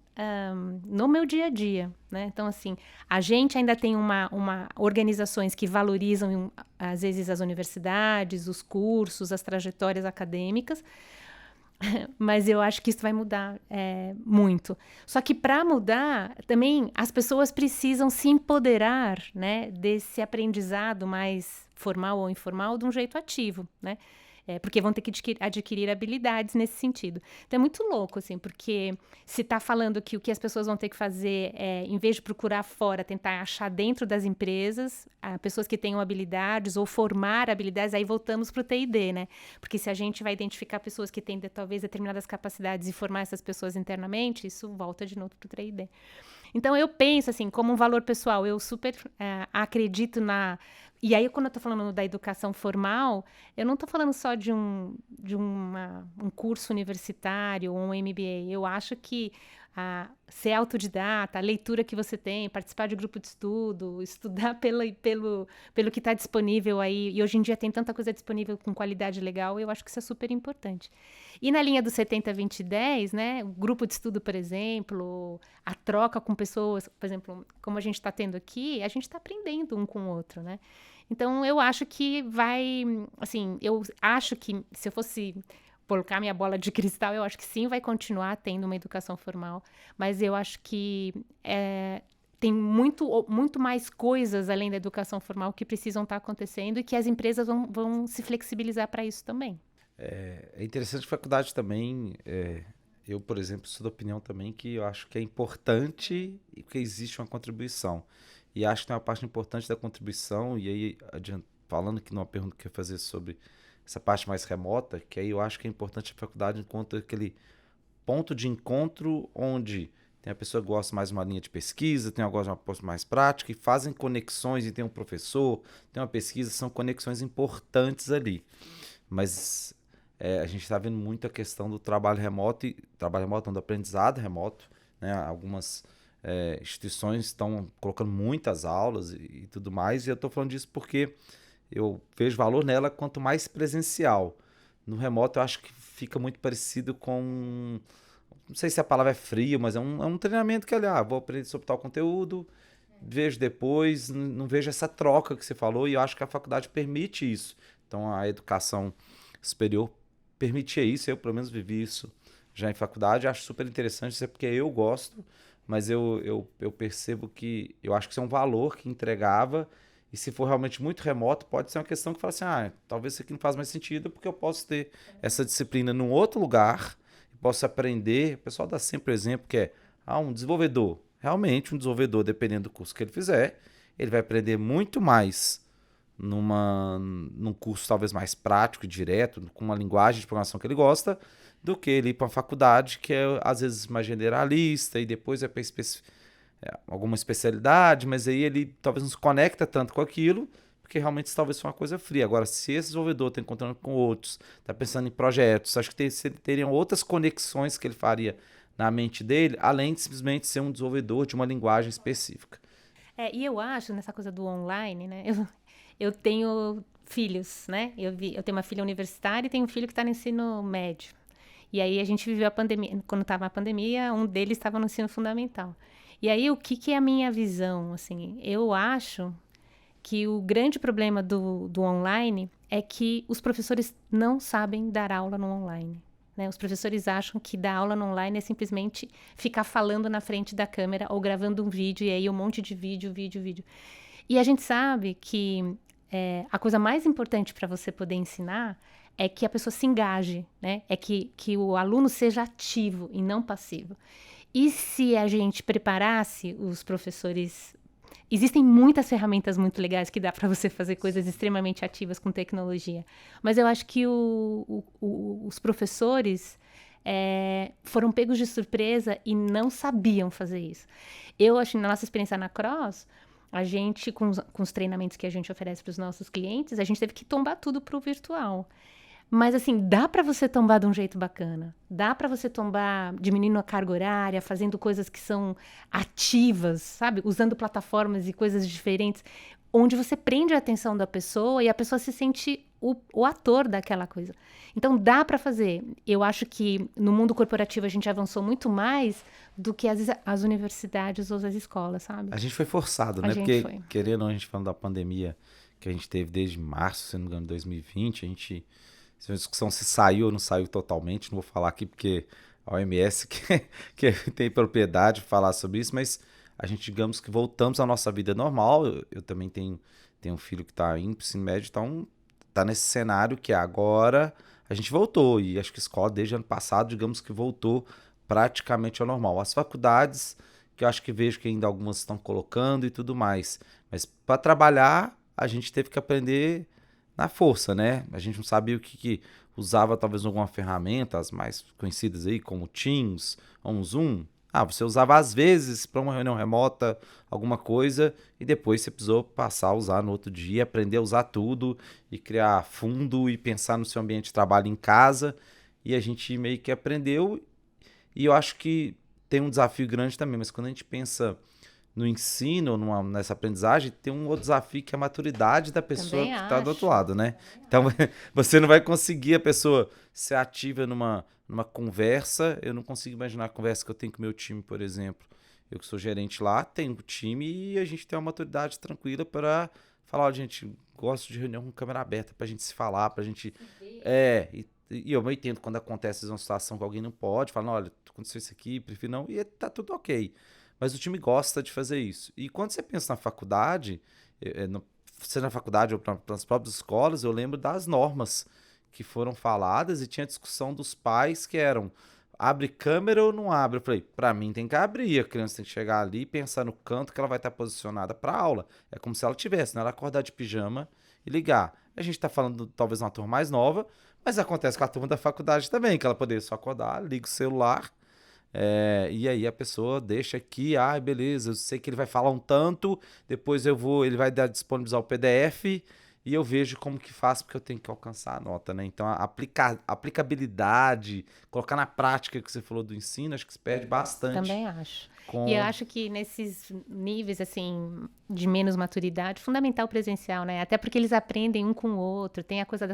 no meu dia a dia, né? Então, assim, a gente ainda tem organizações que valorizam, às vezes, as universidades, os cursos, as trajetórias acadêmicas, mas eu acho que isso vai mudar muito. Só que para mudar, também as pessoas precisam se empoderar, né, desse aprendizado mais formal ou informal de um jeito ativo, né? Porque vão ter que adquirir habilidades nesse sentido. Então é muito louco, assim, porque se está falando que o que as pessoas vão ter que fazer em vez de procurar fora, tentar achar dentro das empresas pessoas que tenham habilidades ou formar habilidades, aí voltamos para o T&D, né? Porque se a gente vai identificar pessoas que têm talvez determinadas capacidades e formar essas pessoas internamente, isso volta de novo para o T&D. Então, eu penso, assim, como um valor pessoal, eu super acredito E aí, quando eu estou falando da educação formal, eu não estou falando só de um curso universitário ou um MBA. Eu acho que ser autodidata, a leitura que você tem, participar de grupo de estudo, estudar pelo que está disponível aí, e hoje em dia tem tanta coisa disponível com qualidade legal, eu acho que isso é super importante. E na linha do 70-20-10, né, o grupo de estudo, por exemplo, a troca com pessoas, por exemplo, como a gente está tendo aqui, a gente está aprendendo um com o outro, né? Então, eu acho que eu acho que se eu fosse colocar minha bola de cristal, eu acho que sim, vai continuar tendo uma educação formal, mas eu acho que tem muito mais coisas além da educação formal que precisam estar acontecendo e que as empresas vão se flexibilizar para isso também. É interessante a faculdade também. Eu, por exemplo, sou da opinião também que eu acho que é importante e que existe uma contribuição. E acho que tem uma parte importante da contribuição, e aí, falando aqui numa pergunta que eu ia fazer sobre essa parte mais remota, que aí eu acho que é importante a faculdade enquanto aquele ponto de encontro onde tem a pessoa que gosta mais de uma linha de pesquisa, tem alguém que gosta de uma coisa mais prática, e fazem conexões, e tem um professor, tem uma pesquisa, são conexões importantes ali. Mas a gente está vendo muito a questão do trabalho remoto, do aprendizado remoto, né? Algumas instituições estão colocando muitas aulas e tudo mais, e eu estou falando disso porque eu vejo valor nela quanto mais presencial. No remoto eu acho que fica muito parecido com, não sei se a palavra é frio, mas é um treinamento que, vou aprender sobre tal conteúdo, vejo depois, não vejo essa troca que você falou, e eu acho que a faculdade permite isso. Então a educação superior permitia isso, eu pelo menos vivi isso já em faculdade, acho super interessante, isso é porque eu gosto, mas eu percebo que eu acho que isso é um valor que entregava, e se for realmente muito remoto, pode ser uma questão que fala assim, talvez isso aqui não faz mais sentido, porque eu posso ter essa disciplina num outro lugar, posso aprender. O pessoal dá sempre o exemplo que um desenvolvedor. Realmente, um desenvolvedor, dependendo do curso que ele fizer, ele vai aprender muito mais num curso talvez mais prático e direto, com uma linguagem de programação que ele gosta, do que ele ir para uma faculdade que é, às vezes, mais generalista, e depois é para alguma especialidade, mas aí ele talvez não se conecta tanto com aquilo, porque realmente isso talvez foi uma coisa fria. Agora, se esse desenvolvedor está encontrando com outros, está pensando em projetos, acho que teriam outras conexões que ele faria na mente dele, além de simplesmente ser um desenvolvedor de uma linguagem específica. E eu acho, nessa coisa do online, né? Eu tenho filhos, né? Eu tenho uma filha universitária e tenho um filho que está no ensino médio. E aí a gente viveu a pandemia. Quando estava a pandemia, um deles estava no ensino fundamental. E aí, o que é a minha visão? Assim, eu acho que o grande problema do online é que os professores não sabem dar aula no online. Né? Os professores acham que dar aula no online é simplesmente ficar falando na frente da câmera ou gravando um vídeo, e aí um monte de vídeo. E a gente sabe que a coisa mais importante para você poder ensinar é que a pessoa se engaje, né? É que o aluno seja ativo e não passivo. E se a gente preparasse os professores... Existem muitas ferramentas muito legais que dá para você fazer coisas extremamente ativas com tecnologia. Mas eu acho que os professores foram pegos de surpresa e não sabiam fazer isso. Eu acho que na nossa experiência na Cross, a gente, com os treinamentos que a gente oferece para os nossos clientes, a gente teve que tombar tudo para o virtual. Mas, assim, dá para você tombar de um jeito bacana. Dá para você tombar diminuindo a carga horária, fazendo coisas que são ativas, sabe? Usando plataformas e coisas diferentes, onde você prende a atenção da pessoa e a pessoa se sente o ator daquela coisa. Então, dá para fazer. Eu acho que no mundo corporativo a gente avançou muito mais do que as universidades ou as escolas, sabe? A gente foi forçado, né? Porque, querendo ou não, a gente falando da pandemia que a gente teve desde março, se não me engano, de 2020, a gente... A discussão se saiu ou não saiu totalmente, não vou falar aqui porque a OMS que tem propriedade de falar sobre isso, mas a gente, digamos que voltamos à nossa vida normal. Eu também tenho um filho que está em ensino médio, então está nesse cenário que agora a gente voltou, e acho que a escola desde ano passado, digamos que voltou praticamente ao normal. As faculdades, que eu acho que vejo que ainda algumas estão colocando e tudo mais, mas para trabalhar a gente teve que aprender na força, né? A gente não sabia o que usava, talvez alguma ferramenta, as mais conhecidas aí, como Teams ou um Zoom. Você usava às vezes para uma reunião remota, alguma coisa, e depois você precisou passar a usar no outro dia, aprender a usar tudo e criar fundo e pensar no seu ambiente de trabalho em casa. E a gente meio que aprendeu, e eu acho que tem um desafio grande também, mas quando a gente pensa no ensino, nessa aprendizagem, tem um outro desafio que é a maturidade da pessoa que está do outro lado, né? Então, você não vai conseguir a pessoa ser ativa numa conversa. Eu não consigo imaginar a conversa que eu tenho com o meu time, por exemplo. Eu que sou gerente lá, tenho um time e a gente tem uma maturidade tranquila para falar, gente, gosto de reunião com câmera aberta, para a gente se falar, para a gente... E eu entendo quando acontece uma situação que alguém não pode, fala, olha, aconteceu isso aqui, prefiro não, e tá tudo ok. Mas o time gosta de fazer isso. E quando você pensa na faculdade, seja na faculdade ou nas próprias escolas, eu lembro das normas que foram faladas e tinha discussão dos pais que eram, abre câmera ou não abre? Eu falei, pra mim tem que abrir, a criança tem que chegar ali e pensar no canto que ela vai estar posicionada pra aula. É como se ela tivesse, né? Ela acordar de pijama e ligar. A gente tá falando talvez uma turma mais nova, mas acontece com a turma da faculdade também, que ela poderia só acordar, liga o celular, e aí a pessoa deixa aqui, beleza, eu sei que ele vai falar um tanto, depois ele vai disponibilizar o PDF e eu vejo como que faço, porque eu tenho que alcançar a nota, né? Então a aplicabilidade, colocar na prática que você falou do ensino, acho que se perde bastante. Também acho. E eu acho que nesses níveis, assim, de menos maturidade, fundamental o presencial, né? Até porque eles aprendem um com o outro, tem a coisa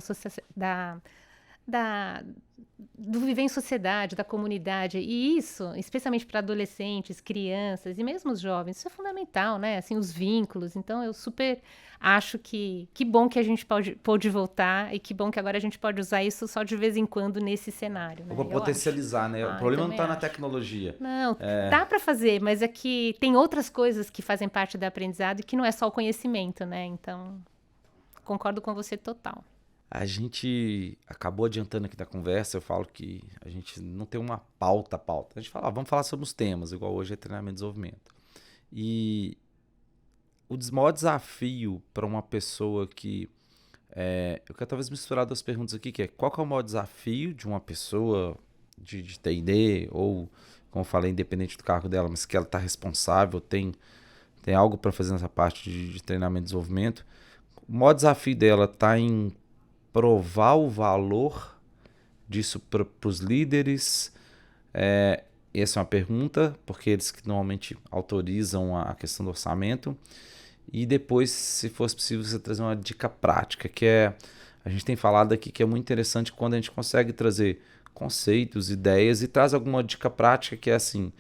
do viver em sociedade, da comunidade, e isso, especialmente para adolescentes, crianças e mesmo os jovens, isso é fundamental, né? Assim, os vínculos. Então, eu super acho que bom que a gente pode voltar e que bom que agora a gente pode usar isso só de vez em quando nesse cenário, né? Vou potencializar, né? O problema não está na tecnologia. Não, dá para fazer, mas é que tem outras coisas que fazem parte do aprendizado e que não é só o conhecimento, né? Então, concordo com você total. A gente acabou adiantando aqui da conversa, eu falo que a gente não tem uma pauta. A gente fala, vamos falar sobre os temas, igual hoje é treinamento e desenvolvimento. E o maior desafio para uma pessoa que... eu quero talvez misturar duas perguntas aqui, que é qual que é o maior desafio de uma pessoa de T&D, ou, como eu falei, independente do cargo dela, mas que ela está responsável, tem algo para fazer nessa parte de treinamento e desenvolvimento. O maior desafio dela está em provar o valor disso para os líderes. Essa é uma pergunta, porque eles que normalmente autorizam a questão do orçamento. E depois, se fosse possível, você trazer uma dica prática, que a gente tem falado aqui que é muito interessante quando a gente consegue trazer conceitos, ideias e traz alguma dica prática, que é assim,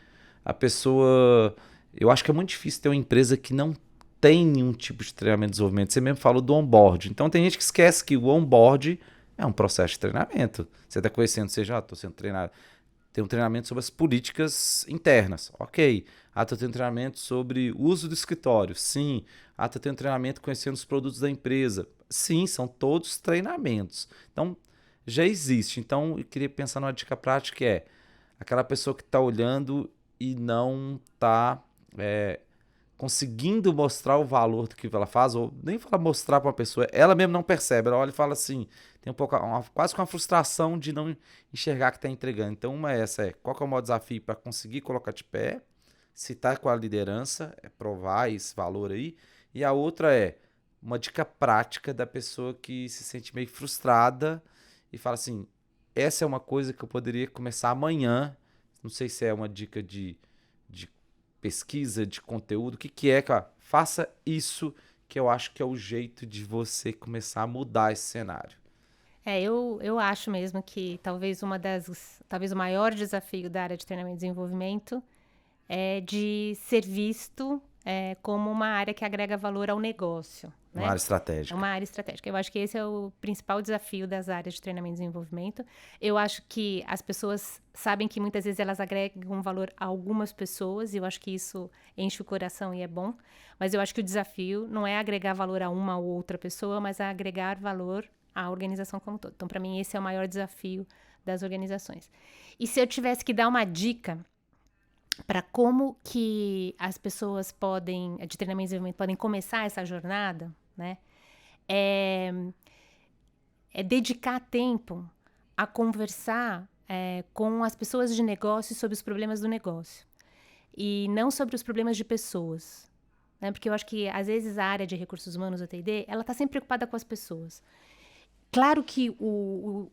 a pessoa... Eu acho que é muito difícil ter uma empresa que não tem um tipo de treinamento e desenvolvimento. Você mesmo falou do onboard. Então tem gente que esquece que o onboard é um processo de treinamento. Você está conhecendo, você já estou sendo treinado. Tem um treinamento sobre as políticas internas. Ok. Estou tendo treinamento sobre o uso do escritório. Sim. Estou tendo treinamento conhecendo os produtos da empresa. Sim, são todos treinamentos. Então, já existe. Então, eu queria pensar numa dica prática que é aquela pessoa que está olhando e não está conseguindo mostrar o valor do que ela faz, ou nem fala mostrar para uma pessoa, ela mesmo não percebe, ela olha e fala assim, tem um pouco, quase com uma frustração de não enxergar que está entregando. Então, uma é essa, qual que é o maior desafio para conseguir colocar de pé, se está com a liderança, provar esse valor aí, e a outra é uma dica prática da pessoa que se sente meio frustrada e fala assim, essa é uma coisa que eu poderia começar amanhã, não sei se é uma dica de pesquisa, de conteúdo, o que é, cara? Faça isso, que eu acho que é o jeito de você começar a mudar esse cenário. Eu acho mesmo que talvez talvez o maior desafio da área de treinamento e desenvolvimento é de ser visto como uma área que agrega valor ao negócio. Uma área estratégica. É uma área estratégica. Eu acho que esse é o principal desafio das áreas de treinamento e desenvolvimento. Eu acho que as pessoas sabem que muitas vezes elas agregam valor a algumas pessoas, e eu acho que isso enche o coração e é bom. Mas eu acho que o desafio não é agregar valor a uma ou outra pessoa, mas a agregar valor à organização como um todo. Então, para mim, esse é o maior desafio das organizações. E se eu tivesse que dar uma dica para como que as pessoas de treinamento e desenvolvimento, podem começar essa jornada, né? É dedicar tempo a conversar com as pessoas de negócio sobre os problemas do negócio. E não sobre os problemas de pessoas. Né? Porque eu acho que, às vezes, a área de recursos humanos, a T&D, ela está sempre preocupada com as pessoas. Claro que o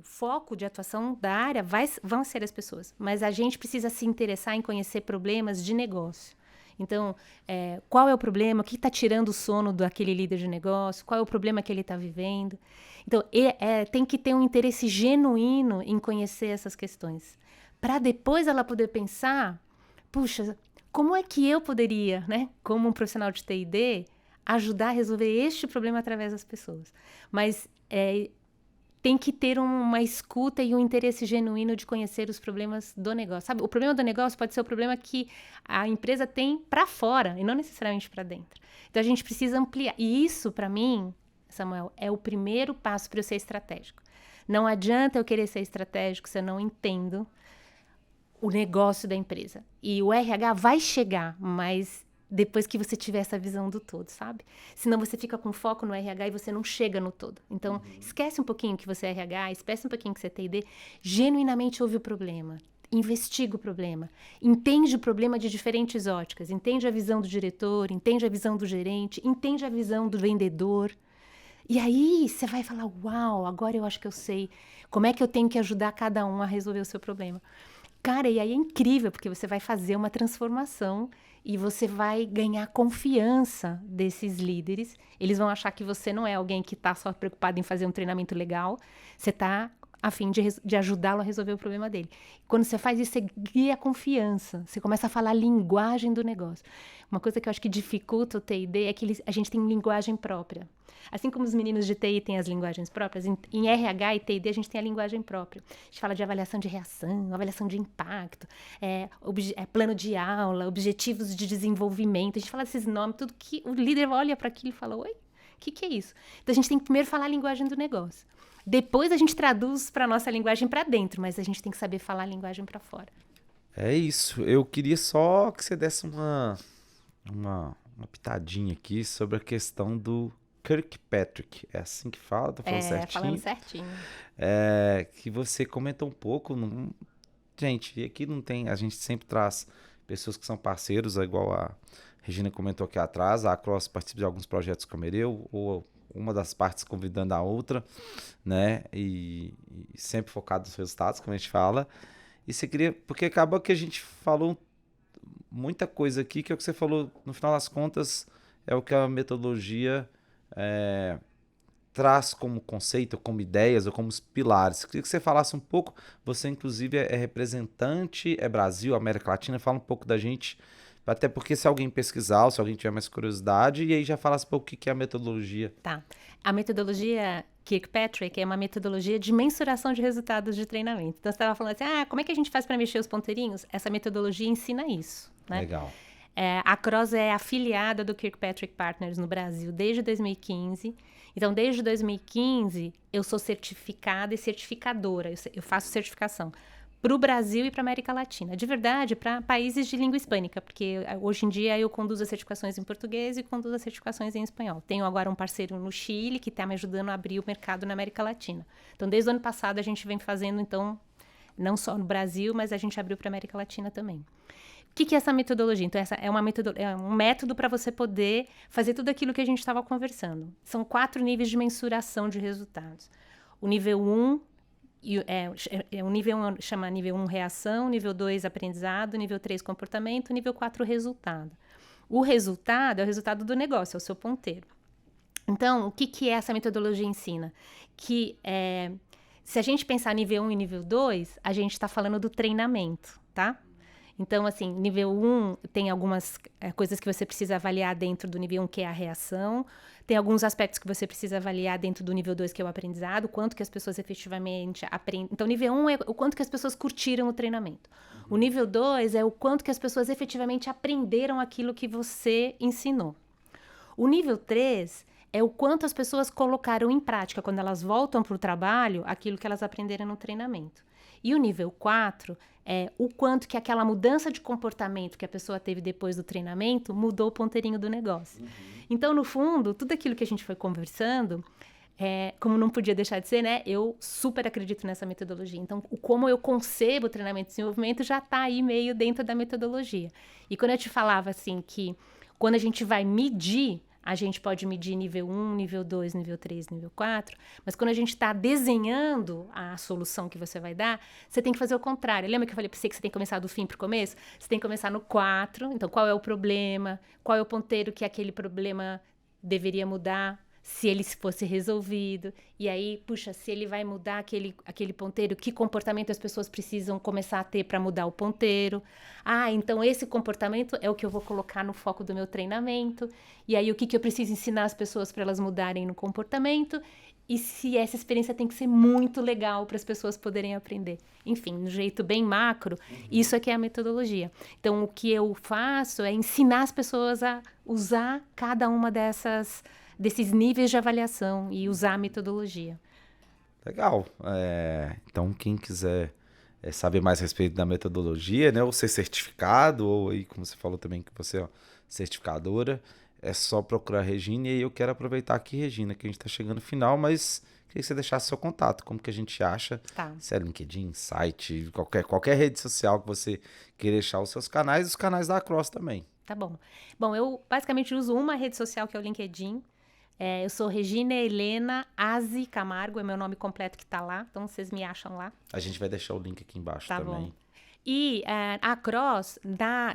foco de atuação da área vão ser as pessoas, mas a gente precisa se interessar em conhecer problemas de negócio. Então, qual é o problema? O que está tirando o sono daquele líder de negócio? Qual é o problema que ele está vivendo? Então, tem que ter um interesse genuíno em conhecer essas questões, para depois ela poder pensar, puxa, como é que eu poderia, né, como um profissional de T&D, ajudar a resolver este problema através das pessoas. Mas tem que ter uma escuta e um interesse genuíno de conhecer os problemas do negócio. Sabe? O problema do negócio pode ser o problema que a empresa tem para fora e não necessariamente para dentro. Então, a gente precisa ampliar. E isso, para mim, Samuel, é o primeiro passo para eu ser estratégico. Não adianta eu querer ser estratégico se eu não entendo o negócio da empresa. E o RH vai chegar, mas depois que você tiver essa visão do todo, sabe? Senão você fica com foco no RH e você não chega no todo. Então, esquece um pouquinho que você é RH, esquece um pouquinho que você é T&D, genuinamente ouve o problema, investiga o problema, entende o problema de diferentes óticas, entende a visão do diretor, entende a visão do gerente, entende a visão do vendedor. E aí você vai falar, uau, agora eu acho que eu sei como é que eu tenho que ajudar cada um a resolver o seu problema. Cara, e aí é incrível, porque você vai fazer uma transformação e você vai ganhar confiança desses líderes. Eles vão achar que você não é alguém que está só preocupado em fazer um treinamento legal, você está a fim de ajudá-lo a resolver o problema dele. Quando você faz isso, você cria confiança, você começa a falar a linguagem do negócio. Uma coisa que eu acho que dificulta o T&D é que a gente tem linguagem própria. Assim como os meninos de TI têm as linguagens próprias, em RH e T&D a gente tem a linguagem própria. A gente fala de avaliação de reação, avaliação de impacto, plano de aula, objetivos de desenvolvimento. A gente fala desses nomes, tudo que o líder olha para aquilo e fala, oi, o que é isso? Então a gente tem que primeiro falar a linguagem do negócio. Depois a gente traduz para a nossa linguagem para dentro, mas a gente tem que saber falar a linguagem para fora. É isso. Eu queria só que você desse uma pitadinha aqui sobre a questão do Kirkpatrick. É assim que fala? Tô falando certinho? Falando certinho. Que você comentou um pouco. Gente, aqui não tem... A gente sempre traz pessoas que são parceiros, igual a Regina comentou aqui atrás. A Cross participa de alguns projetos como eu, ou uma das partes convidando a outra, né? E sempre focado nos resultados, como a gente fala. E você queria... Porque acaba que a gente falou muita coisa aqui, que é o que você falou, no final das contas, é o que a metodologia traz como conceito, como ideias, ou como os pilares. Queria que você falasse um pouco, você inclusive é representante, é Brasil, América Latina, fala um pouco da gente, Até porque se alguém pesquisar, ou se alguém tiver mais curiosidade, e aí já falasse o que é a metodologia. Tá. A metodologia Kirkpatrick é uma metodologia de mensuração de resultados de treinamento. Então, você estava falando assim, como é que a gente faz para mexer os ponteirinhos? Essa metodologia ensina isso, né? Legal. A Cross é afiliada do Kirkpatrick Partners no Brasil desde 2015. Então, desde 2015, eu sou certificada e certificadora. Eu faço certificação para o Brasil e para a América Latina. De verdade, para países de língua hispânica, porque hoje em dia eu conduzo as certificações em português e conduzo as certificações em espanhol. Tenho agora um parceiro no Chile que está me ajudando a abrir o mercado na América Latina. Então, desde o ano passado, a gente vem fazendo, então, não só no Brasil, mas a gente abriu para a América Latina também. O que é essa metodologia? Então, essa é um método para você poder fazer tudo aquilo que a gente estava conversando. São 4 níveis de mensuração de resultados. O nível 1, o nível 1 chama nível 1 reação, nível 2 aprendizado, nível 3 comportamento, nível 4 resultado. O resultado é o resultado do negócio, é o seu ponteiro. Então, o que essa metodologia ensina? Que se a gente pensar nível 1 e nível 2, a gente está falando do treinamento, tá? Então, assim, nível 1 tem algumas coisas que você precisa avaliar dentro do nível 1, que é a reação. Tem alguns aspectos que você precisa avaliar dentro do nível 2, que é o aprendizado, o quanto que as pessoas efetivamente aprendem. Então, nível 1 é o quanto que as pessoas curtiram o treinamento. O nível 2 é o quanto que as pessoas efetivamente aprenderam aquilo que você ensinou. O nível 3 é o quanto as pessoas colocaram em prática, quando elas voltam para o trabalho, aquilo que elas aprenderam no treinamento. E o nível 4 é o quanto que aquela mudança de comportamento que a pessoa teve depois do treinamento mudou o ponteirinho do negócio. Então, no fundo, tudo aquilo que a gente foi conversando, como não podia deixar de ser, né? Eu super acredito nessa metodologia. Então, como eu concebo o treinamento e desenvolvimento já está aí meio dentro da metodologia. E quando eu te falava assim que quando a gente vai medir, a gente pode medir nível 1, nível 2, nível 3, nível 4, mas quando a gente está desenhando a solução que você vai dar, você tem que fazer o contrário. Lembra que eu falei para você que você tem que começar do fim para o começo? Você tem que começar no 4, então qual é o problema, qual é o ponteiro que aquele problema deveria mudar, se ele fosse resolvido, e aí, puxa, se ele vai mudar aquele ponteiro, que comportamento as pessoas precisam começar a ter para mudar o ponteiro? Então esse comportamento é o que eu vou colocar no foco do meu treinamento, e aí o que eu preciso ensinar as pessoas para elas mudarem no comportamento, e se essa experiência tem que ser muito legal para as pessoas poderem aprender. Enfim, de um jeito bem macro, isso aqui é a metodologia. Então, o que eu faço é ensinar as pessoas a usar cada uma desses níveis de avaliação e usar a metodologia. Legal. Então, quem quiser saber mais a respeito da metodologia, né, ou ser certificado, ou aí, como você falou também, que você é certificadora, é só procurar a Regina. E aí eu quero aproveitar aqui, Regina, que a gente está chegando no final, mas queria que você deixasse seu contato, como que a gente acha, se é LinkedIn, site, qualquer rede social que você queira deixar os seus canais e os canais da Cross também. Tá bom. Bom, eu basicamente uso uma rede social que é o LinkedIn. Eu sou Regina Helena Aze Camargo, é meu nome completo que tá lá, então vocês me acham lá. A gente vai deixar o link aqui embaixo também. Bom. E a Cross,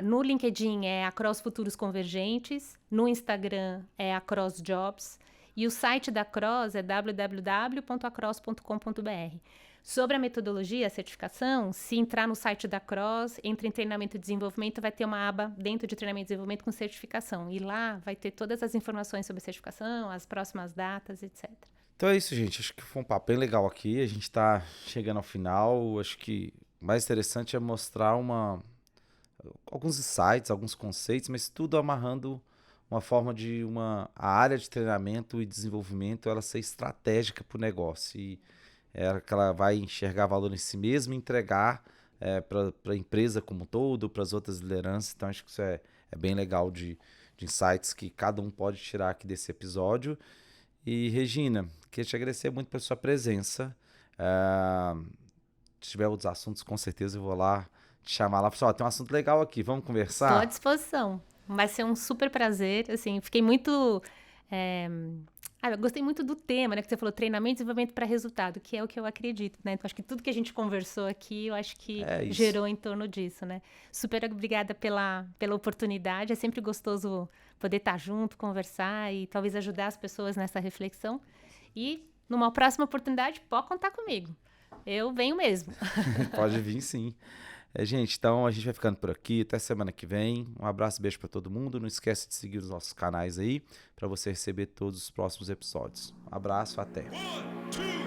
no LinkedIn é a Cross Futuros Convergentes, no Instagram é a Cross Jobs, e o site da Cross é www.across.com.br. Sobre a metodologia, a certificação, se entrar no site da Cross, entra em treinamento e desenvolvimento, vai ter uma aba dentro de treinamento e desenvolvimento com certificação. E lá vai ter todas as informações sobre a certificação, as próximas datas, etc. Então é isso, gente. Acho que foi um papo bem legal aqui. A gente está chegando ao final. Acho que o mais interessante é mostrar alguns insights, alguns conceitos, mas tudo amarrando uma forma de a área de treinamento e desenvolvimento ela ser estratégica para o negócio. E que ela vai enxergar valor em si mesma e entregar para a empresa como um todo, para as outras lideranças. Então, acho que isso é bem legal de insights que cada um pode tirar aqui desse episódio. E, Regina, queria te agradecer muito pela sua presença. Se tiver outros assuntos, com certeza eu vou lá te chamar lá. Pessoal, tem um assunto legal aqui, vamos conversar? Estou à disposição. Vai ser um super prazer. Assim, fiquei muito... eu gostei muito do tema, né? Que você falou treinamento e desenvolvimento para resultado, que é o que eu acredito, né? Então, acho que tudo que a gente conversou aqui, eu acho que gerou em torno disso, né? Super obrigada pela oportunidade. É sempre gostoso poder estar junto, conversar e talvez ajudar as pessoas nessa reflexão. E numa próxima oportunidade, pode contar comigo. Eu venho mesmo. Pode vir, sim. Gente, então a gente vai ficando por aqui. Até semana que vem. Um abraço e beijo pra todo mundo. Não esquece de seguir os nossos canais aí, pra você receber todos os próximos episódios. Um abraço, até. 1, 2